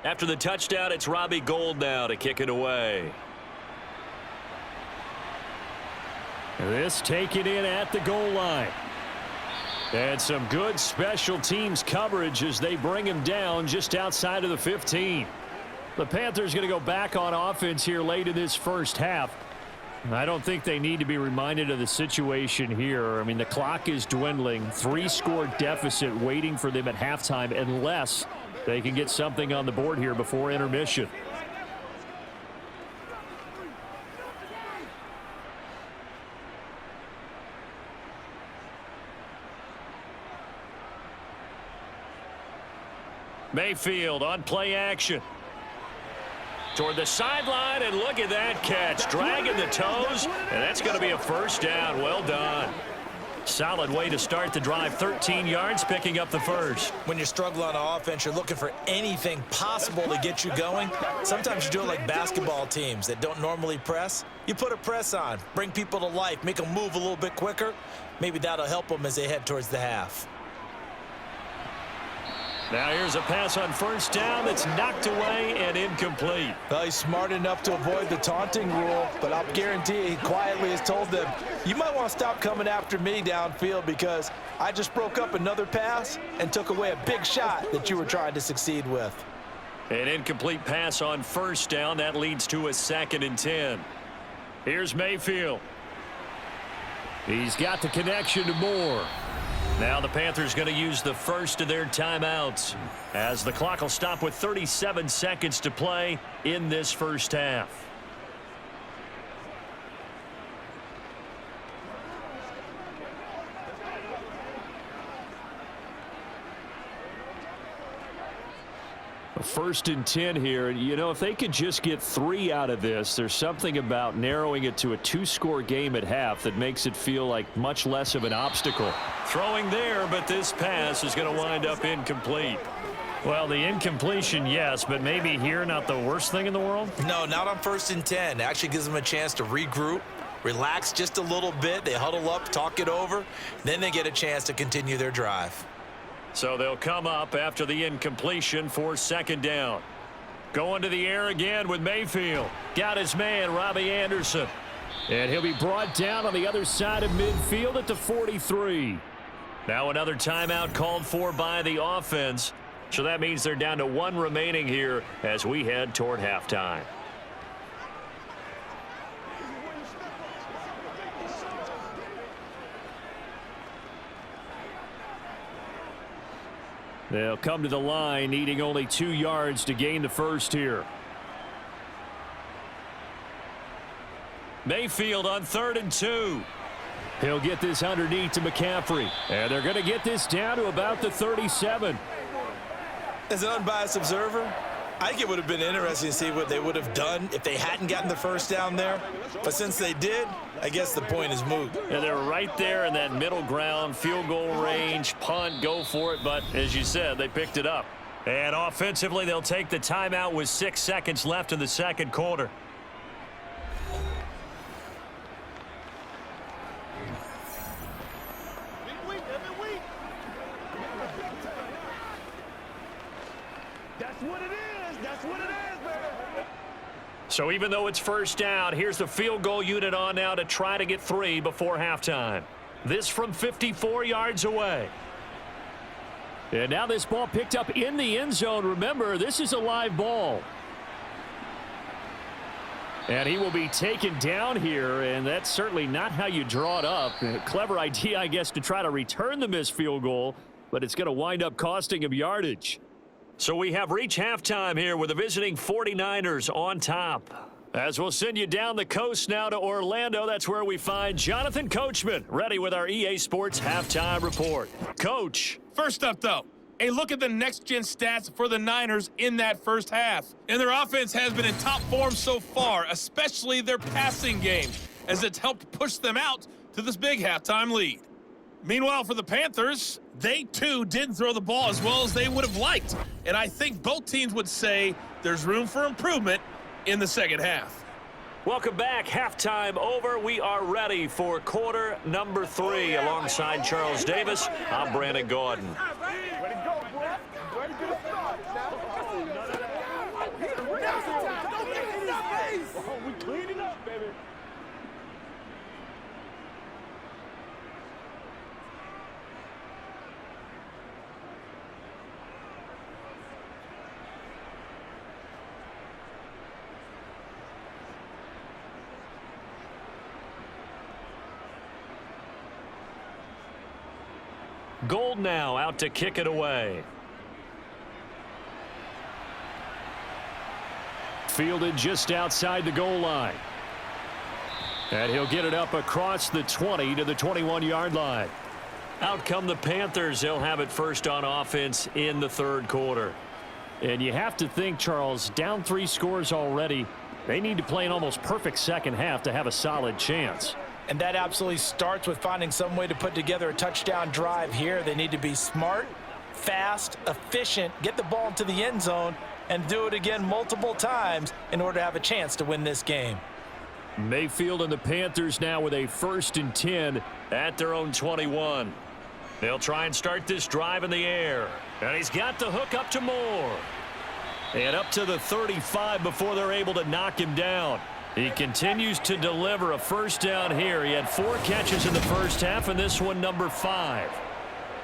After the touchdown, it's Robbie Gould now to kick it away. This taken in at the goal line. And some good special teams coverage as they bring him down just outside of the 15. The Panthers going to go back on offense here late in this first half. I don't think they need to be reminded of the situation here. I mean, the clock is dwindling. 3-score deficit waiting for them at halftime unless they can get something on the board here before intermission. Mayfield on play action. Toward the sideline, and look at that catch. Dragging the toes, and that's going to be a first down. Well done. Solid way to start the drive. 13 yards, picking up the first. When you're struggling on offense, you're looking for anything possible to get you going. Sometimes you do it like basketball teams that don't normally press. You put a press on, bring people to life, make them move a little bit quicker. Maybe that'll help them as they head towards the half. Now here's a pass on first down that's knocked away and incomplete. Well, he's smart enough to avoid the taunting rule, but I'll guarantee he quietly has told them, you might want to stop coming after me downfield because I just broke up another pass and took away a big shot that you were trying to succeed with. An incomplete pass on first down. That leads to a 2nd and 10. Here's Mayfield. He's got the connection to Moore. Now the Panthers going to use the first of their timeouts as the clock will stop with 37 seconds to play in this first half. First and 10 here. You know, if they could just get 3 out of this, there's something about narrowing it to a 2-score game at half that makes it feel like much less of an obstacle. Throwing there, but this pass is going to wind up incomplete. Well, the incompletion, yes, but maybe here not the worst thing in the world? No, not on first and 10. It actually gives them a chance to regroup, relax just a little bit. They huddle up, talk it over. Then they get a chance to continue their drive. So they'll come up after the incompletion for second down. Going to the air again with Mayfield. Got his man, Robbie Anderson. And he'll be brought down on the other side of midfield at the 43. Now another timeout called for by the offense. So that means they're down to 1 remaining here as we head toward halftime. They'll come to the line, needing only 2 yards to gain the first here. Mayfield on 3rd and 2. He'll get this underneath to McCaffrey. And they're going to get this down to about the 37. As an unbiased observer, I think it would have been interesting to see what they would have done if they hadn't gotten the first down there. But since they did, I guess the point is moot. And they're right there in that middle ground, field goal range, punt, go for it. But as you said, they picked it up. And offensively, they'll take the timeout with 6 seconds left in the second quarter. That's what it is. That's what it is, baby. So even though it's first down, here's the field goal unit on now to try to get 3 before halftime. This from 54 yards away. And now this ball picked up in the end zone. Remember, this is a live ball. And he will be taken down here, and that's certainly not how you draw it up. A clever idea, I guess, to try to return the missed field goal, but it's going to wind up costing him yardage. So we have reached halftime here with the visiting 49ers on top. As we'll send you down the coast now to Orlando, that's where we find Jonathan Coachman, ready with our EA Sports Halftime Report. Coach. First up, though, a look at the next-gen stats for the Niners in that first half. And their offense has been in top form so far, especially their passing game, as it's helped push them out to this big halftime lead. Meanwhile, for the Panthers, they, too, didn't throw the ball as well as they would have liked. And I think both teams would say there's room for improvement in the second half. Welcome back. Halftime over. We are ready for quarter number 3. Alongside Charles Davis, I'm Brandon Gordon. Way to go, bro. Way to get a start. We cleaned it up, baby. Gold now out to kick it away. Fielded just outside the goal line. And he'll get it up across the 20 to the 21-yard line. Out come the Panthers. They'll have it first on offense in the third quarter. And you have to think, Charles, down 3 scores already. They need to play an almost perfect second half to have a solid chance. And that absolutely starts with finding some way to put together a touchdown drive here. They need to be smart, fast, efficient, get the ball into the end zone, and do it again multiple times in order to have a chance to win this game. Mayfield and the Panthers now with a 1st and 10 at their own 21. They'll try and start this drive in the air. And he's got the hook up to Moore. And up to the 35 before they're able to knock him down. He continues to deliver a first down here. He had 4 catches in the first half, and this one number 5.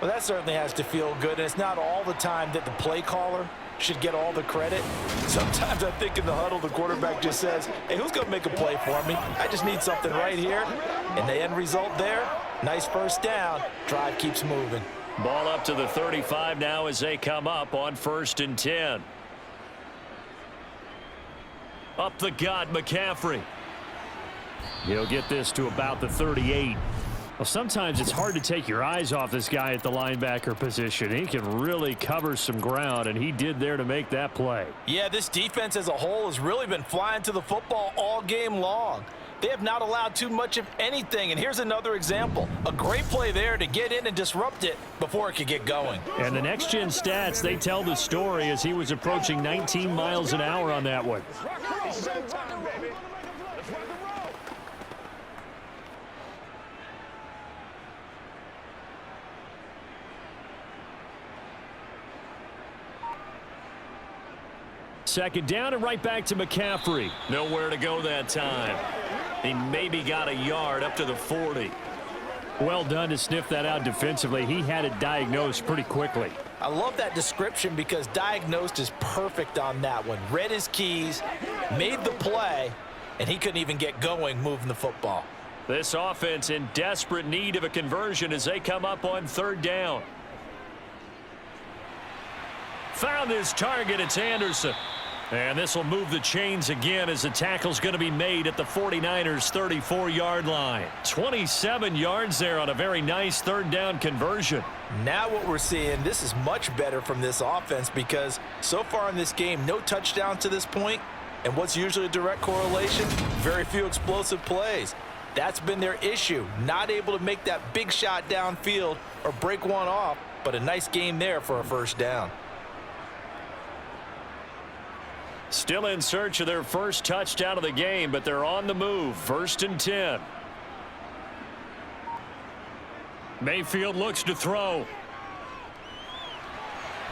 Well, that certainly has to feel good, and it's not all the time that the play caller should get all the credit. Sometimes I think in the huddle, the quarterback just says, hey, who's going to make a play for me? I just need something right here. And the end result there, nice first down. Drive keeps moving. Ball up to the 35 now as they come up on 1st and 10. Up the gut, McCaffrey. He'll get this to about the 38. Well, sometimes it's hard to take your eyes off this guy at the linebacker position. He can really cover some ground, and he did there to make that play. Yeah, this defense as a whole has really been flying to the football all game long. They have not allowed too much of anything, and here's another example. A great play there to get in and disrupt it before it could get going. And the next-gen stats, they tell the story as he was approaching 19 miles an hour on that one. Second down and right back to McCaffrey. Nowhere to go that time. He maybe got a yard up to the 40. Well done to sniff that out defensively. He had it diagnosed pretty quickly. I love that description because diagnosed is perfect on that one. Read his keys, made the play, and he couldn't even get going moving the football. This offense in desperate need of a conversion as they come up on third down. Found his target. It's Anderson. And this will move the chains again as the tackle's going to be made at the 49ers' 34-yard line. 27 yards there on a very nice third down conversion. Now what we're seeing, this is much better from this offense because so far in this game, no touchdown to this point. And what's usually a direct correlation? Very few explosive plays. That's been their issue. Not able to make that big shot downfield or break one off, but a nice game there for a first down. Still in search of their first touchdown of the game, but they're on the move. 1st and 10. Mayfield looks to throw.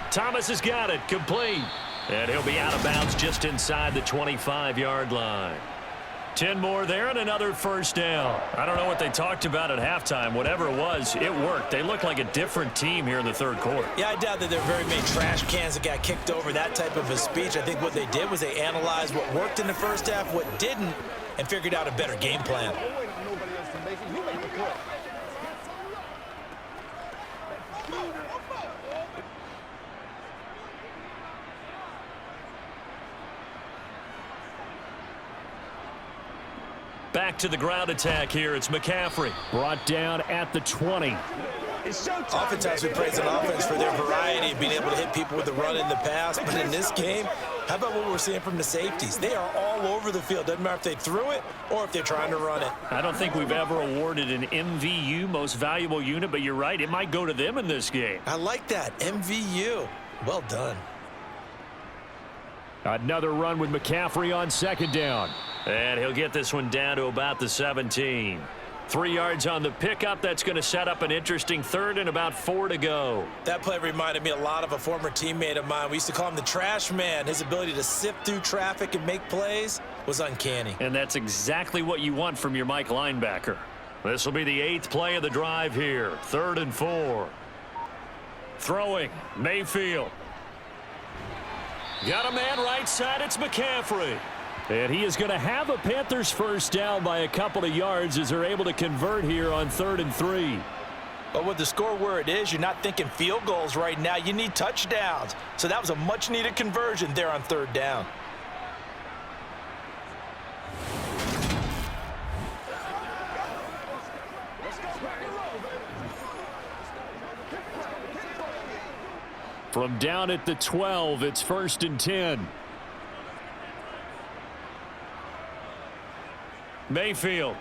Thomas has got it. Complete. And he'll be out of bounds just inside the 25-yard line. 10 more there and another first down. I don't know what they talked about at halftime. Whatever it was, it worked. They look like a different team here in the third quarter. Yeah, I doubt that there are very many trash cans that got kicked over, that type of a speech. I think what they did was they analyzed what worked in the first half, what didn't, and figured out a better game plan. Back to the ground attack here. It's McCaffrey. Brought down at the 20. Oftentimes we praise an offense for their variety of being able to hit people with the run in the pass. But in this game, how about what we're seeing from the safeties? They are all over the field. Doesn't matter if they threw it or if they're trying to run it. I don't think we've ever awarded an MVU, most valuable unit, but you're right. It might go to them in this game. I like that. MVU. Well done. Another run with McCaffrey on second down. And he'll get this one down to about the 17. 3 yards on the pickup. That's going to set up an interesting third and about 4 to go. That play reminded me a lot of a former teammate of mine. We used to call him the trash man. His ability to sift through traffic and make plays was uncanny. And that's exactly what you want from your Mike linebacker. This will be the 8th play of the drive here. 3rd and 4. Throwing. Mayfield. Got a man right side. It's McCaffrey. And he is going to have a Panthers first down by a couple of yards as they're able to convert here on 3rd and 3. But with the score where it is, you're not thinking field goals right now. You need touchdowns. So that was a much-needed conversion there on 3rd down. From down at the 12, it's 1st and 10. Mayfield.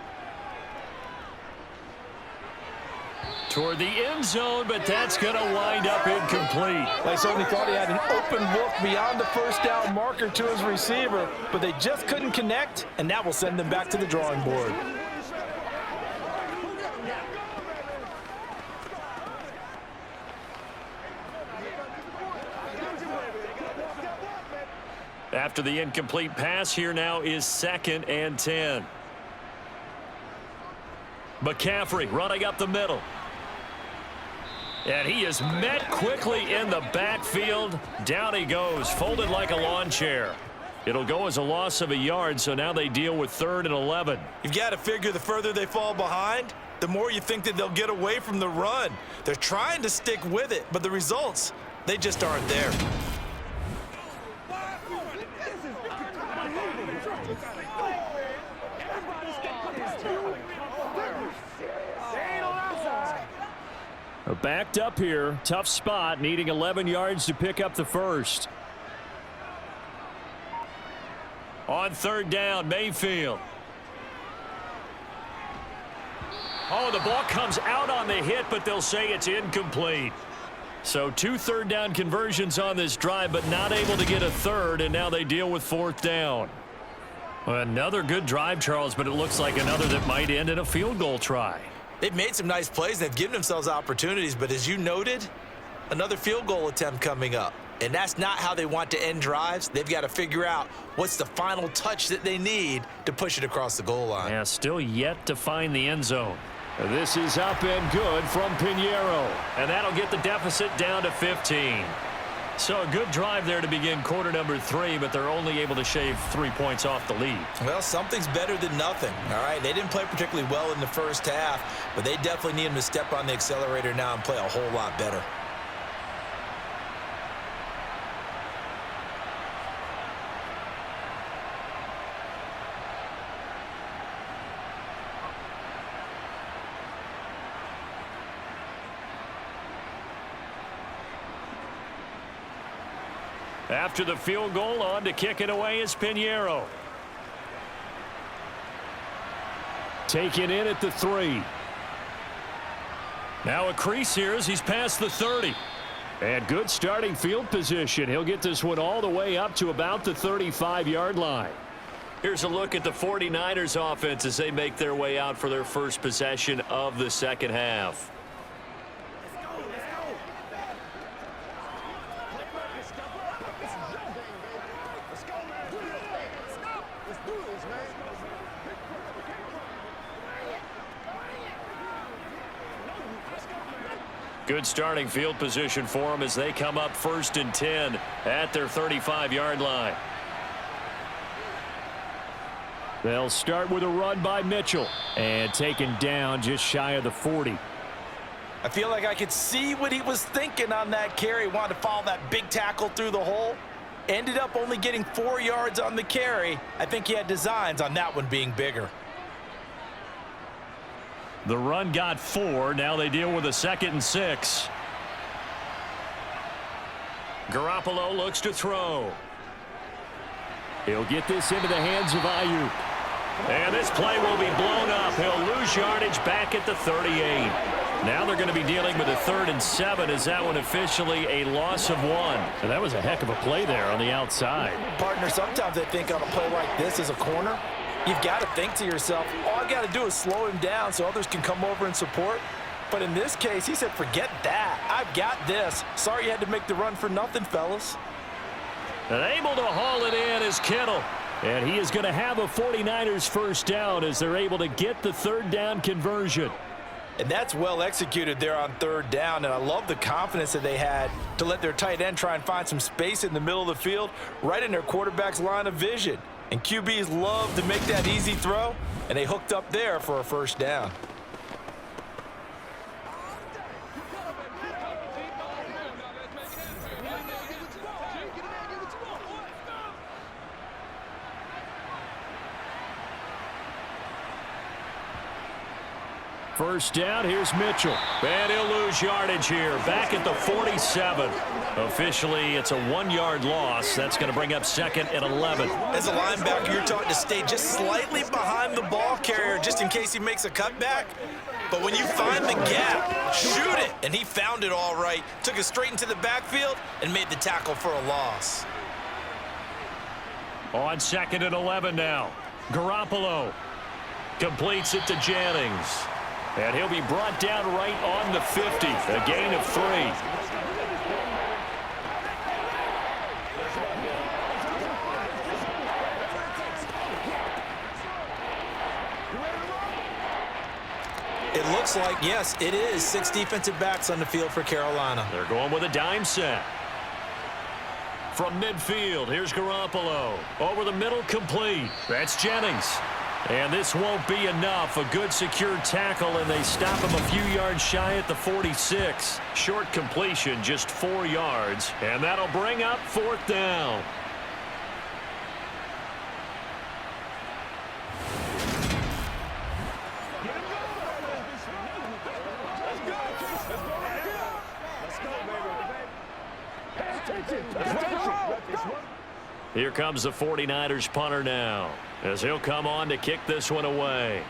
Toward the end zone, but that's going to wind up incomplete. They certainly thought he had an open look beyond the first down marker to his receiver, but they just couldn't connect, and that will send them back to the drawing board. After the incomplete pass, here now is 2nd and 10. McCaffrey running up the middle. And he is met quickly in the backfield. Down he goes, folded like a lawn chair. It'll go as a loss of a yard, so now they deal with 3rd and 11. You've got to figure the further they fall behind, the more you think that they'll get away from the run. They're trying to stick with it, but the results, they just aren't there. They ain't allowed backed up here. Tough spot, needing 11 yards to pick up the first. On third down, Mayfield. Oh, the ball comes out on the hit, but they'll say it's incomplete. So 2 third-down conversions on this drive, but not able to get a third, and now they deal with fourth down. Another good drive, Charles, but it looks like another that might end in a field goal try. They've made some nice plays. They've given themselves opportunities, but as you noted, another field goal attempt coming up. And that's not how they want to end drives. They've got to figure out what's the final touch that they need to push it across the goal line. Yeah, still yet to find the end zone. This is up and good from Pinheiro. And that'll get the deficit down to 15. So a good drive there to begin quarter number 3, but they're only able to shave 3 points off the lead. Well, something's better than nothing, all right? They didn't play particularly well in the first half, but they definitely need them to step on the accelerator now and play a whole lot better. After the field goal, on to kick it away is Pinheiro. Taken in at the 3. Now a crease here as he's past the 30. And good starting field position. He'll get this one all the way up to about the 35-yard line. Here's a look at the 49ers offense as they make their way out for their first possession of the second half. Good starting field position for them as they come up 1st and 10 at their 35-yard line. They'll start with a run by Mitchell and taken down just shy of the 40. I feel like I could see what he was thinking on that carry. Wanted to follow that big tackle through the hole. Ended up only getting 4 yards on the carry. I think he had designs on that one being bigger. The run got 4. Now they deal with a 2nd and 6. Garoppolo looks to throw. He'll get this into the hands of Ayuk. And this play will be blown up. He'll lose yardage back at the 38. Now they're going to be dealing with a 3rd and 7. Is that one officially a loss of 1? And that was a heck of a play there on the outside. Partner, sometimes I think on a play like this as a corner, you've got to think to yourself, all I got to do is slow him down so others can come over and support. But in this case, he said, forget that. I've got this. Sorry you had to make the run for nothing, fellas. And able to haul it in is Kittle. And he is going to have a 49ers first down as they're able to get the 3rd down conversion. And that's well executed there on 3rd down. And I love the confidence that they had to let their tight end try and find some space in the middle of the field, right in their quarterback's line of vision. And QBs love to make that easy throw, and they hooked up there for a first down. First down, here's Mitchell. And he'll lose yardage here, back at the 47. Officially, it's a 1-yard loss. That's going to bring up 2nd and 11. As a linebacker, you're taught to stay just slightly behind the ball carrier just in case he makes a cutback. But when you find the gap, shoot it. And he found it all right. Took it straight into the backfield and made the tackle for a loss. On 2nd and 11 now. Garoppolo completes it to Jennings. And he'll be brought down right on the 50. A gain of 3. It looks like, yes, it is 6 defensive backs on the field for Carolina. They're going with a dime set. From midfield, here's Garoppolo. Over the middle, complete. That's Jennings. And this won't be enough. A good secure tackle, and they stop him a few yards shy at the 46. Short completion, just 4 yards. And that'll bring up 4th down. Here comes the 49ers punter now, as he'll come on to kick this one away.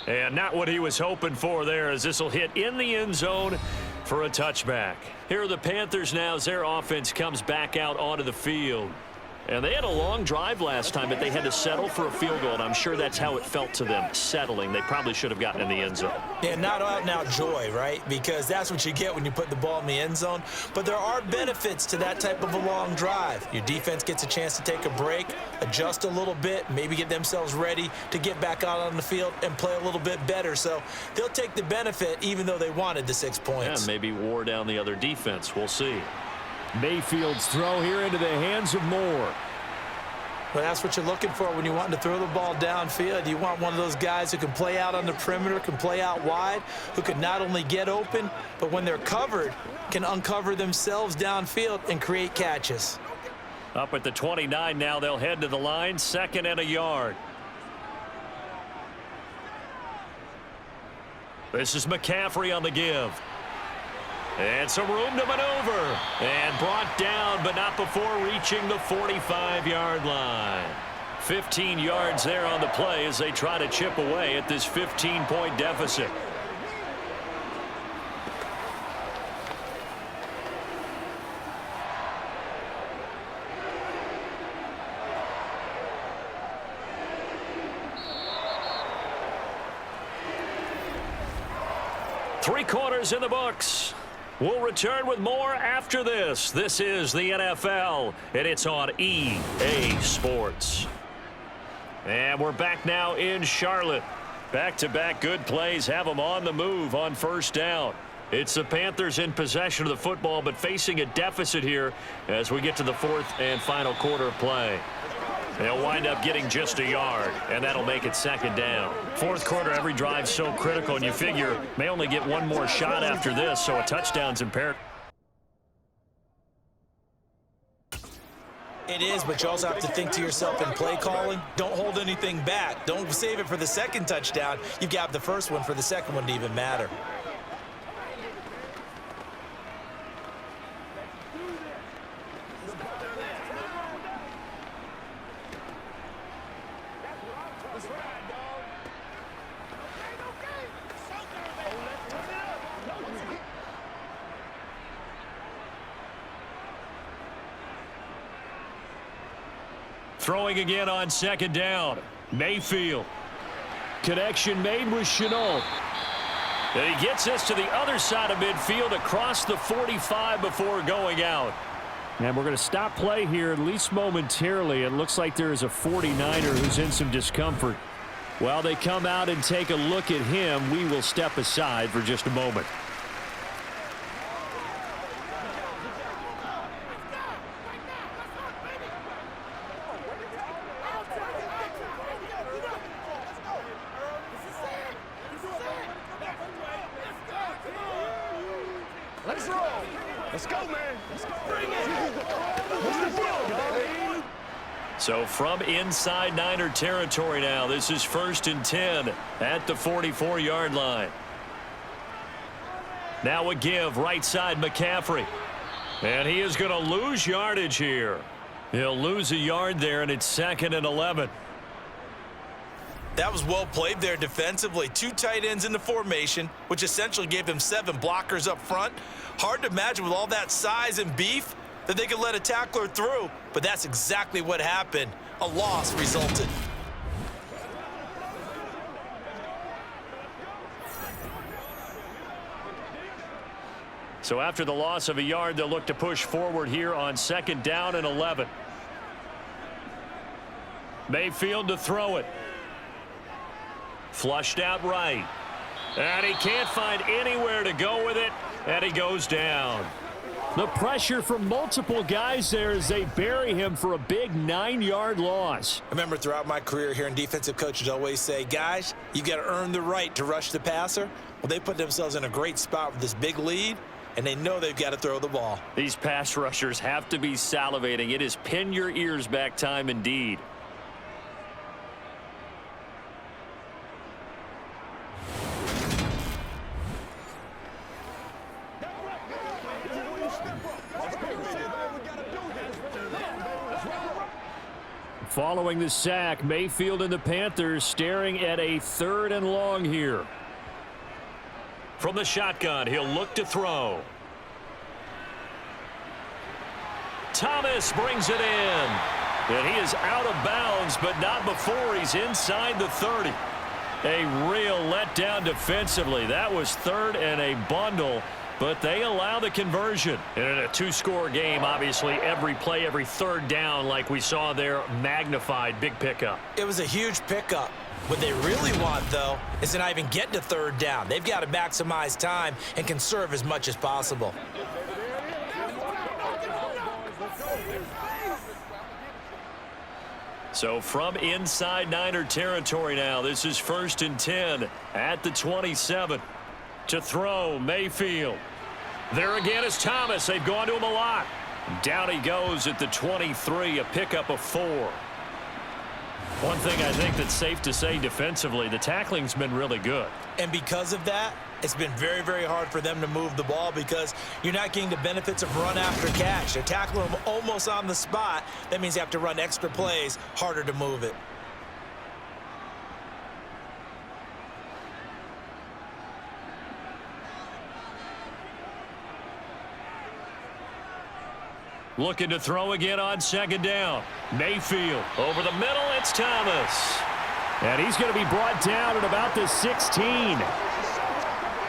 And not what he was hoping for there, as this will hit in the end zone for a touchback. Here are the Panthers now as their offense comes back out onto the field. And they had a long drive last time, but they had to settle for a field goal, and I'm sure that's how it felt to them, settling. They probably should have gotten in the end zone. Yeah, not out now joy, right? Because that's what you get when you put the ball in the end zone. But there are benefits to that type of a long drive. Your defense gets a chance to take a break, adjust a little bit, maybe get themselves ready to get back out on the field and play a little bit better. So they'll take the benefit even though they wanted the 6 points. Yeah, maybe wore down the other defense. We'll see. Mayfield's throw here into the hands of Moore. Well, that's what you're looking for when you want to throw the ball downfield. You want one of those guys who can play out on the perimeter, can play out wide, who can not only get open, but when they're covered, can uncover themselves downfield and create catches. Up at the 29 now, they'll head to the line, 2nd and a yard. This is McCaffrey on the give. And some room to maneuver. And brought down, but not before reaching the 45-yard line. 15 yards there on the play as they try to chip away at this 15-point deficit. Three quarters in the books. We'll return with more after this. This is the NFL, and it's on EA Sports. And we're back now in Charlotte. Back-to-back good plays have them on the move on first down. It's the Panthers in possession of the football, but facing a deficit here as we get to the 4th and final quarter of play. They'll wind up getting just a yard, and that'll make it 2nd down. 4th quarter, every drive's so critical, and you figure may only get one more shot after this, so a touchdown's imperative. It is, but you also have to think to yourself in play calling, don't hold anything back. Don't save it for the 2nd touchdown. You've got the 1st one for the 2nd one to even matter. Throwing again on 2nd down. Mayfield. Connection made with Chenault. And he gets us to the other side of midfield across the 45 before going out. And we're going to stop play here, at least momentarily. It looks like there is a 49er who's in some discomfort. While they come out and take a look at him, we will step aside for just a moment. Let's roll. Let's go, man. Let's go. Bring it. What's the deal, baby? So from inside Niner territory now, this is 1st and 10 at the 44-yard line. Now a give, right side McCaffrey. And he is going to lose yardage here. He'll lose a yard there, and it's 2nd and 11. That was well played there defensively. 2 tight ends in the formation, which essentially gave them 7 blockers up front. Hard to imagine with all that size and beef that they could let a tackler through, but that's exactly what happened. A loss resulted. So after the loss of a yard, they'll look to push forward here on 2nd down and 11. Mayfield to throw it. Flushed out right. And he can't find anywhere to go with it, and he goes down. The pressure from multiple guys there as they bury him for a big 9-yard loss. I remember throughout my career hearing defensive coaches always say, guys, you got to earn the right to rush the passer. Well, they put themselves in a great spot with this big lead, and they know they've got to throw the ball. These pass rushers have to be salivating. It is pin your ears back time indeed. Following the sack, Mayfield and the Panthers staring at a 3rd and long here. From the shotgun, he'll look to throw. Thomas brings it in. And he is out of bounds, but not before he's inside the 30. A real letdown defensively. That was 3rd and a bundle, but they allow the conversion. And in a 2-score game, obviously, every play, every 3rd down, like we saw there, magnified. Big pickup. It was a huge pickup. What they really want, though, is to not even get to 3rd down. They've got to maximize time and conserve as much as possible. So from inside Niner territory now, this is 1st and 10 at the 27. To throw, Mayfield. There again is Thomas. They've gone to him a lot. Down he goes at the 23, a pickup of 4. One thing I think that's safe to say defensively, the tackling's been really good. And because of that, it's been very, very hard for them to move the ball because you're not getting the benefits of run after catch. They're tackling them almost on the spot. That means you have to run extra plays, harder to move it. Looking to throw again on 2nd down. Mayfield over the middle. It's Thomas. And he's going to be brought down at about the 16.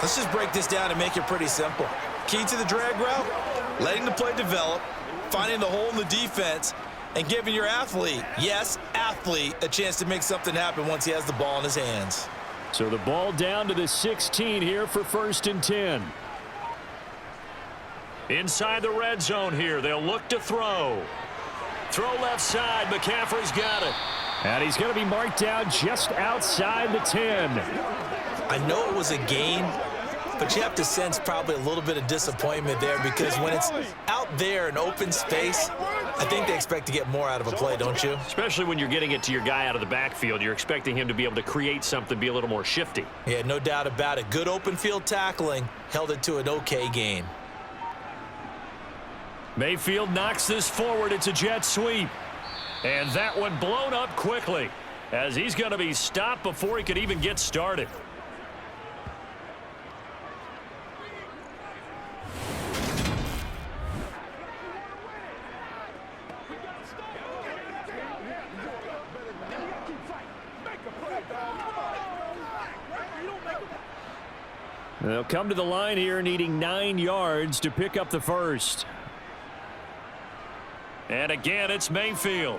Let's just break this down and make it pretty simple. Key to the drag route, letting the play develop, finding the hole in the defense, and giving your athlete, yes, athlete, a chance to make something happen once he has the ball in his hands. So the ball down to the 16 here for 1st and 10. Inside the red zone here, they'll look to throw. Throw left side, McCaffrey's got it. And he's going to be marked down just outside the 10. I know it was a gain, but you have to sense probably a little bit of disappointment there because when it's out there in open space, I think they expect to get more out of a play, don't you? Especially when you're getting it to your guy out of the backfield. You're expecting him to be able to create something, be a little more shifty. Yeah, no doubt about it. Good open field tackling held it to an okay gain. Mayfield knocks this forward. It's a jet sweep. And that one blown up quickly as he's going to be stopped before he could even get started. They'll come to the line here needing 9 yards to pick up the first. And again, it's Mayfield.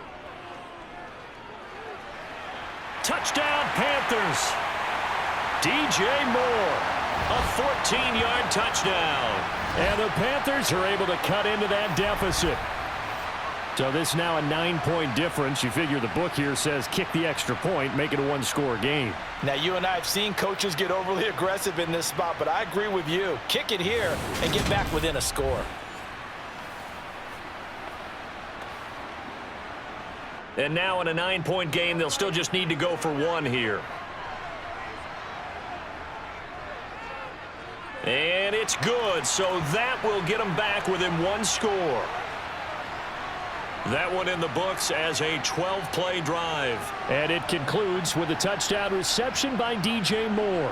Touchdown, Panthers. DJ Moore, a 14-yard touchdown. And the Panthers are able to cut into that deficit. So this now a 9-point difference. You figure the book here says kick the extra point, make it a 1-score game. Now, you and I have seen coaches get overly aggressive in this spot, but I agree with you. Kick it here and get back within a score. And now in a 9-point game, they'll still just need to go for 1 here. And it's good, so that will get them back within 1 score. That one in the books as a 12-play drive. And it concludes with a touchdown reception by DJ Moore.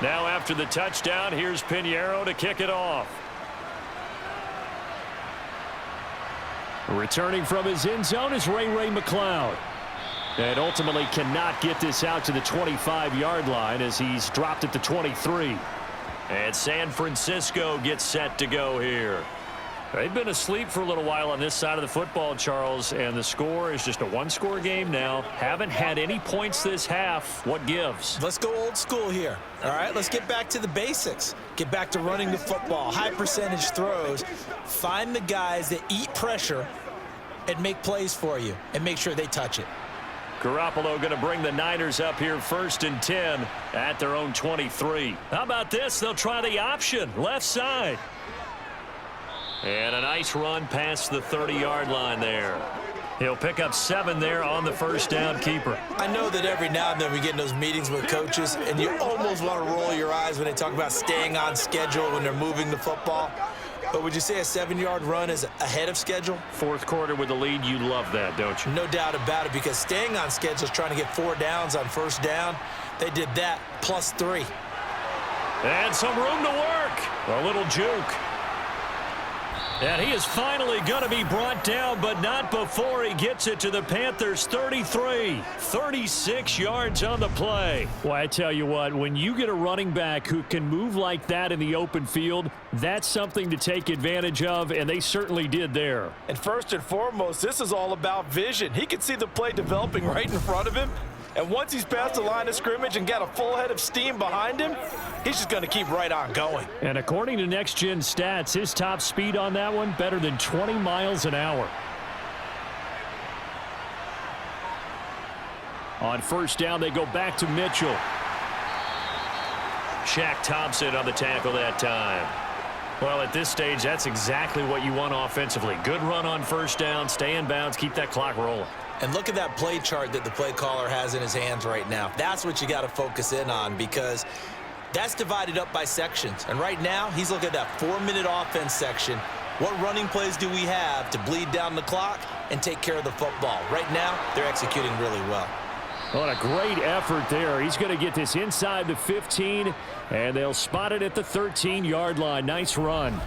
Now after the touchdown, here's Pinheiro to kick it off. Returning from his end zone is Ray McCloud. And ultimately cannot get this out to the 25-yard line as he's dropped at the 23. And San Francisco gets set to go here. They've been asleep for a little while on this side of the football, Charles, and the score is just a 1-score game now. Haven't had any points this half. What gives? Let's go old school here. All right, let's get back to the basics. Get back to running the football, high percentage throws. Find the guys that eat pressure and make plays for you and make sure they touch it. Garoppolo going to bring the Niners up here 1st and 10 at their own 23. How about this? They'll try the option, left side. And a nice run past the 30-yard line there. He'll pick up 7 there on the first down keeper. I know that every now and then we get in those meetings with coaches, and you almost want to roll your eyes when they talk about staying on schedule when they're moving the football. But would you say a 7-yard run is ahead of schedule? Fourth quarter with the lead, you love that, don't you? No doubt about it, because staying on schedule is trying to get 4 downs on first down. They did that plus 3. And some room to work. A little juke. And he is finally going to be brought down, but not before he gets it to the Panthers' 33. 36 yards on the play. Well, I tell you what, when you get a running back who can move like that in the open field, that's something to take advantage of, and they certainly did there. And first and foremost, this is all about vision. He could see the play developing right in front of him. And once he's past the line of scrimmage and got a full head of steam behind him, he's just going to keep right on going. And according to Next Gen Stats, his top speed on that one, better than 20 miles an hour. On first down, they go back to Mitchell. Shaq Thompson on the tackle that time. Well, at this stage, that's exactly what you want offensively. Good run on first down, stay in bounds, keep that clock rolling. And look at that play chart that the play caller has in his hands right now. That's what you got to focus in on, because that's divided up by sections. And right now, he's looking at that 4-minute offense section. What running plays do we have to bleed down the clock and take care of the football? Right now, they're executing really well. What a great effort there. He's going to get this inside the 15, and they'll spot it at the 13-yard line. Nice run.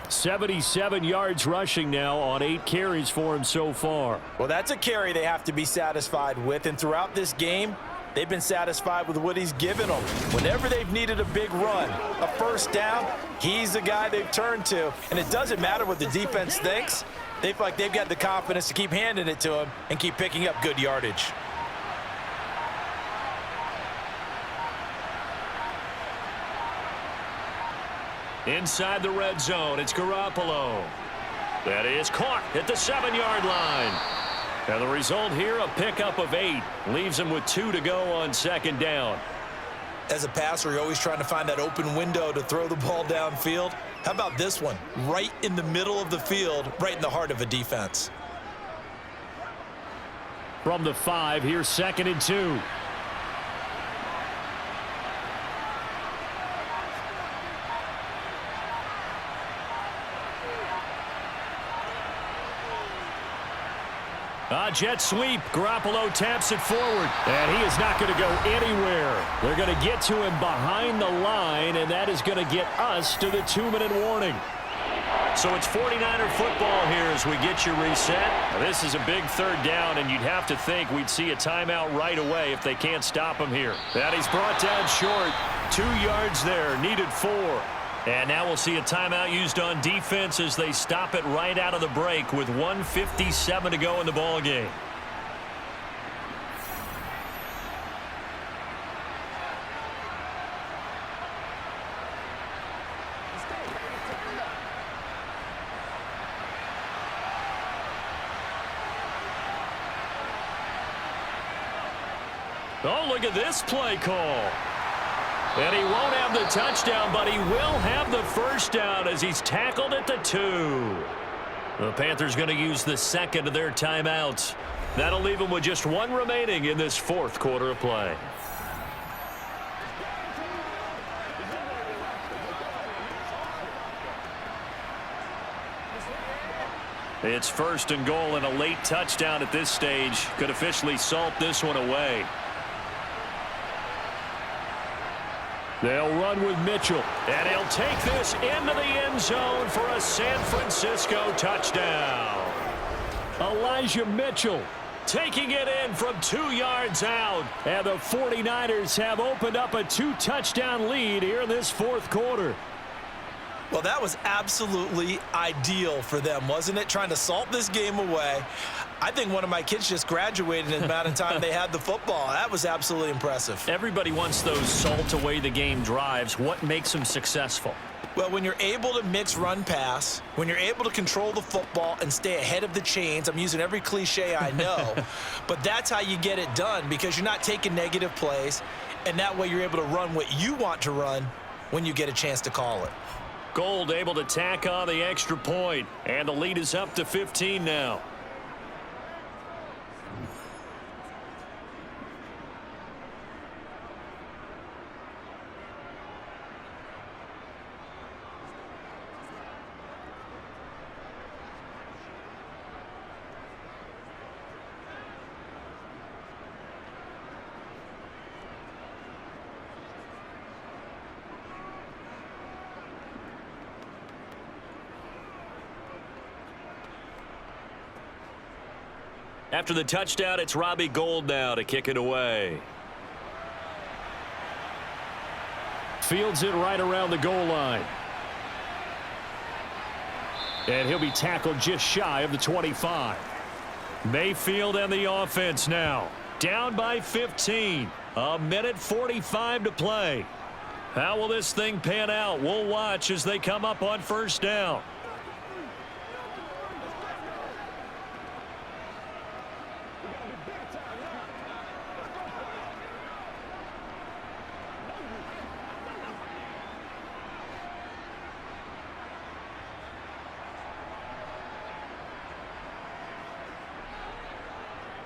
77 yards rushing now on 8 carries for him so far. Well, that's a carry they have to be satisfied with, and throughout this game, they've been satisfied with what he's given them. Whenever they've needed a big run, a first down, he's the guy they've turned to. And it doesn't matter what the defense thinks. They feel like they've got the confidence to keep handing it to him and keep picking up good yardage. Inside the red zone, it's Garoppolo. That is caught at the 7-yard line. And the result here, a pickup of 8. Leaves him with 2 to go on second down. As a passer, you're always trying to find that open window to throw the ball downfield. How about this one? Right in the middle of the field, right in the heart of a defense. From the 5, here's 2nd and 2. Jet sweep. Garoppolo taps it forward. And he is not going to go anywhere. They're going to get to him behind the line, and that is going to get us to the 2-minute warning. So it's 49er football here as we get you reset. This is a big third down, and you'd have to think we'd see a timeout right away if they can't stop him here. And he's brought down short. 2 yards there, needed 4. And now we'll see a timeout used on defense as they stop it right out of the break with 1:57 to go in the ball game. Oh, look at this play call. And he won't have the touchdown, but he will have the first down as he's tackled at the 2. The Panthers going to use the second of their timeouts. That'll leave them with just 1 remaining in this 4th quarter of play. It's 1st and goal, and a late touchdown at this stage could officially salt this one away. They'll run with Mitchell. And he'll take this into the end zone for a San Francisco touchdown. Elijah Mitchell taking it in from 2 yards out. And the 49ers have opened up a 2-touchdown lead here in this 4th quarter. Well, that was absolutely ideal for them, wasn't it? Trying to salt this game away. I think one of my kids just graduated in the amount of time they had the football. That was absolutely impressive. Everybody wants those salt-away-the-game drives. What makes them successful? Well, when you're able to mix run-pass, when you're able to control the football and stay ahead of the chains, I'm using every cliche I know, but that's how you get it done because you're not taking negative plays, and that way you're able to run what you want to run when you get a chance to call it. Gold able to tack on the extra point, and the lead is up to 15 now. After the touchdown, it's Robbie Gould now to kick it away. Fields it right around the goal line. And he'll be tackled just shy of the 25. Mayfield and the offense now. Down by 15. A minute 45 to play. How will this thing pan out? We'll watch as they come up on first down.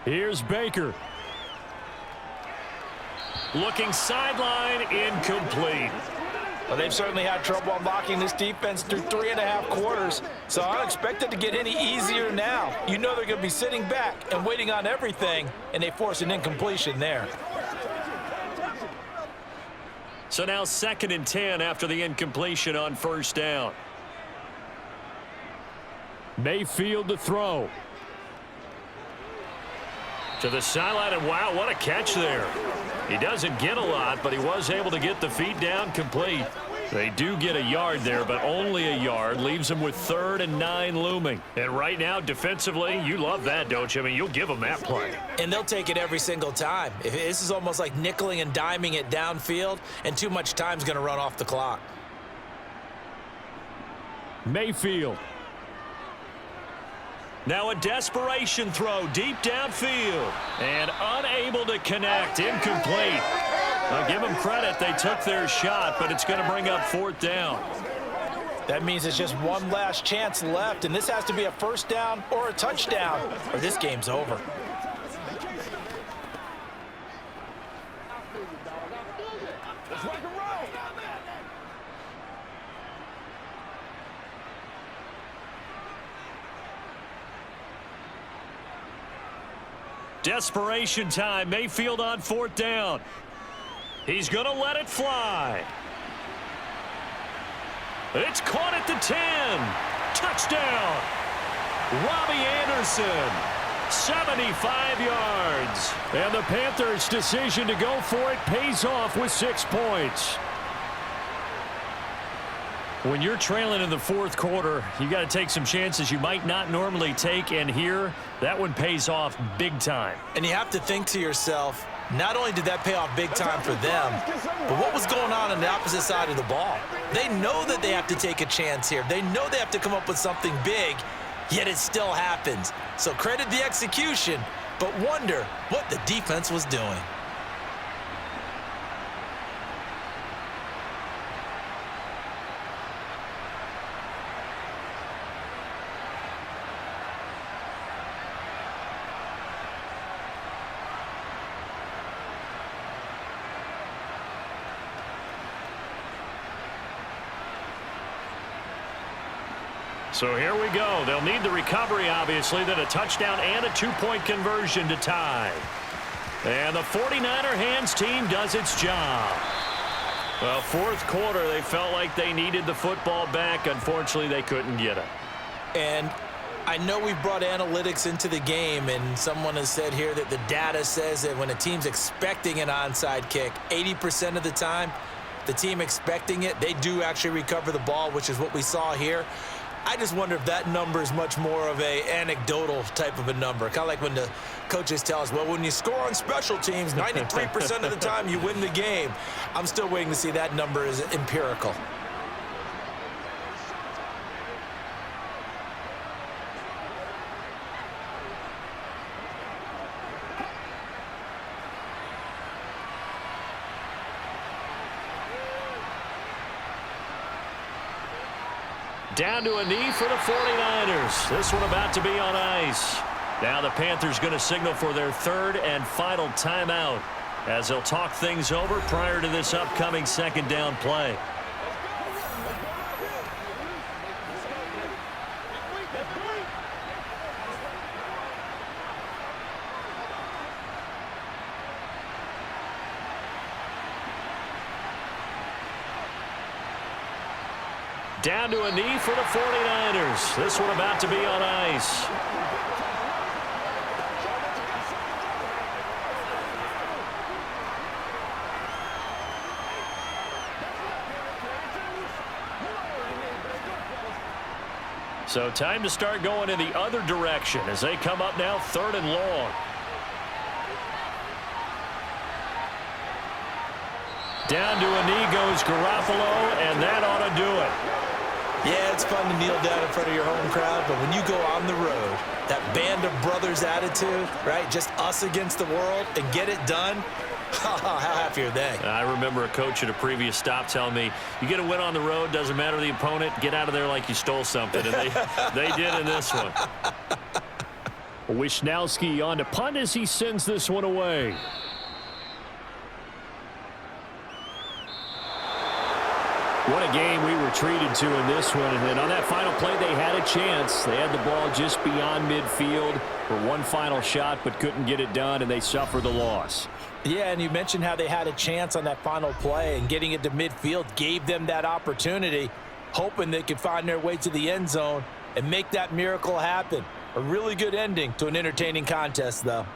Here's Baker. Looking sideline, incomplete. Well, they've certainly had trouble unlocking this defense through 3.5 quarters, so I don't expect it to get any easier now. You know they're going to be sitting back and waiting on everything, and they force an incompletion there. So now 2nd and 10 after the incompletion on first down. Mayfield to throw. To the sideline, and wow, what a catch there. He doesn't get a lot, but he was able to get the feet down complete. They do get a yard there, but only a yard. Leaves them with 3rd and 9 looming. And right now, defensively, you love that, don't you? I mean, you'll give them that play. And they'll take it every single time. This is almost like nickeling and diming it downfield, and too much time's going to run off the clock. Mayfield. Now a desperation throw deep downfield. And unable to connect. Incomplete. I'll give them credit. They took their shot, but it's going to bring up 4th down. That means it's just one last chance left, and this has to be a first down or a touchdown, or this game's over. Desperation time. Mayfield on 4th down. He's going to let it fly. It's caught at the 10. Touchdown. Robbie Anderson. 75 yards. And the Panthers' decision to go for it pays off with 6 points. When you're trailing in the 4th quarter, you got to take some chances you might not normally take, and here, that one pays off big time. And you have to think to yourself, not only did that pay off big time for them, but what was going on the opposite side of the ball? They know that they have to take a chance here. They know they have to come up with something big, yet it still happens. So credit the execution, but wonder what the defense was doing. So here we go. They'll need the recovery, obviously, then a touchdown and a 2-point conversion to tie. And the 49er hands team does its job. Well, 4th quarter, they felt like they needed the football back. Unfortunately, they couldn't get it. And I know we've brought analytics into the game, and someone has said here that the data says that when a team's expecting an onside kick, 80% of the time, the team expecting it, they do actually recover the ball, which is what we saw here. I just wonder if that number is much more of a anecdotal type of a number. Kind of like when the coaches tell us, well, when you score on special teams, 93% of the time you win the game. I'm still waiting to see that number is empirical. Down to a knee for the 49ers. This one about to be on ice. Now the Panthers going to signal for their third and final timeout as they'll talk things over prior to this upcoming second down play. Down to a knee for the 49ers. This one about to be on ice. So time to start going in the other direction as they come up now 3rd and long. Down to a knee goes Garoppolo, and that ought to do it. Yeah, it's fun to kneel down in front of your home crowd, but when you go on the road, that band of brothers attitude, right, just us against the world, and get it done, how happy are they? I remember a coach at a previous stop telling me, you get a win on the road, doesn't matter the opponent, get out of there like you stole something, and they did in this one. Wishnowski on to punt as he sends this one away. What a game we were treated to in this one. And then on that final play, they had a chance. They had the ball just beyond midfield for one final shot, but couldn't get it done, and they suffer the loss. Yeah, and you mentioned how they had a chance on that final play, and getting it to midfield gave them that opportunity, hoping they could find their way to the end zone and make that miracle happen. A really good ending to an entertaining contest, though.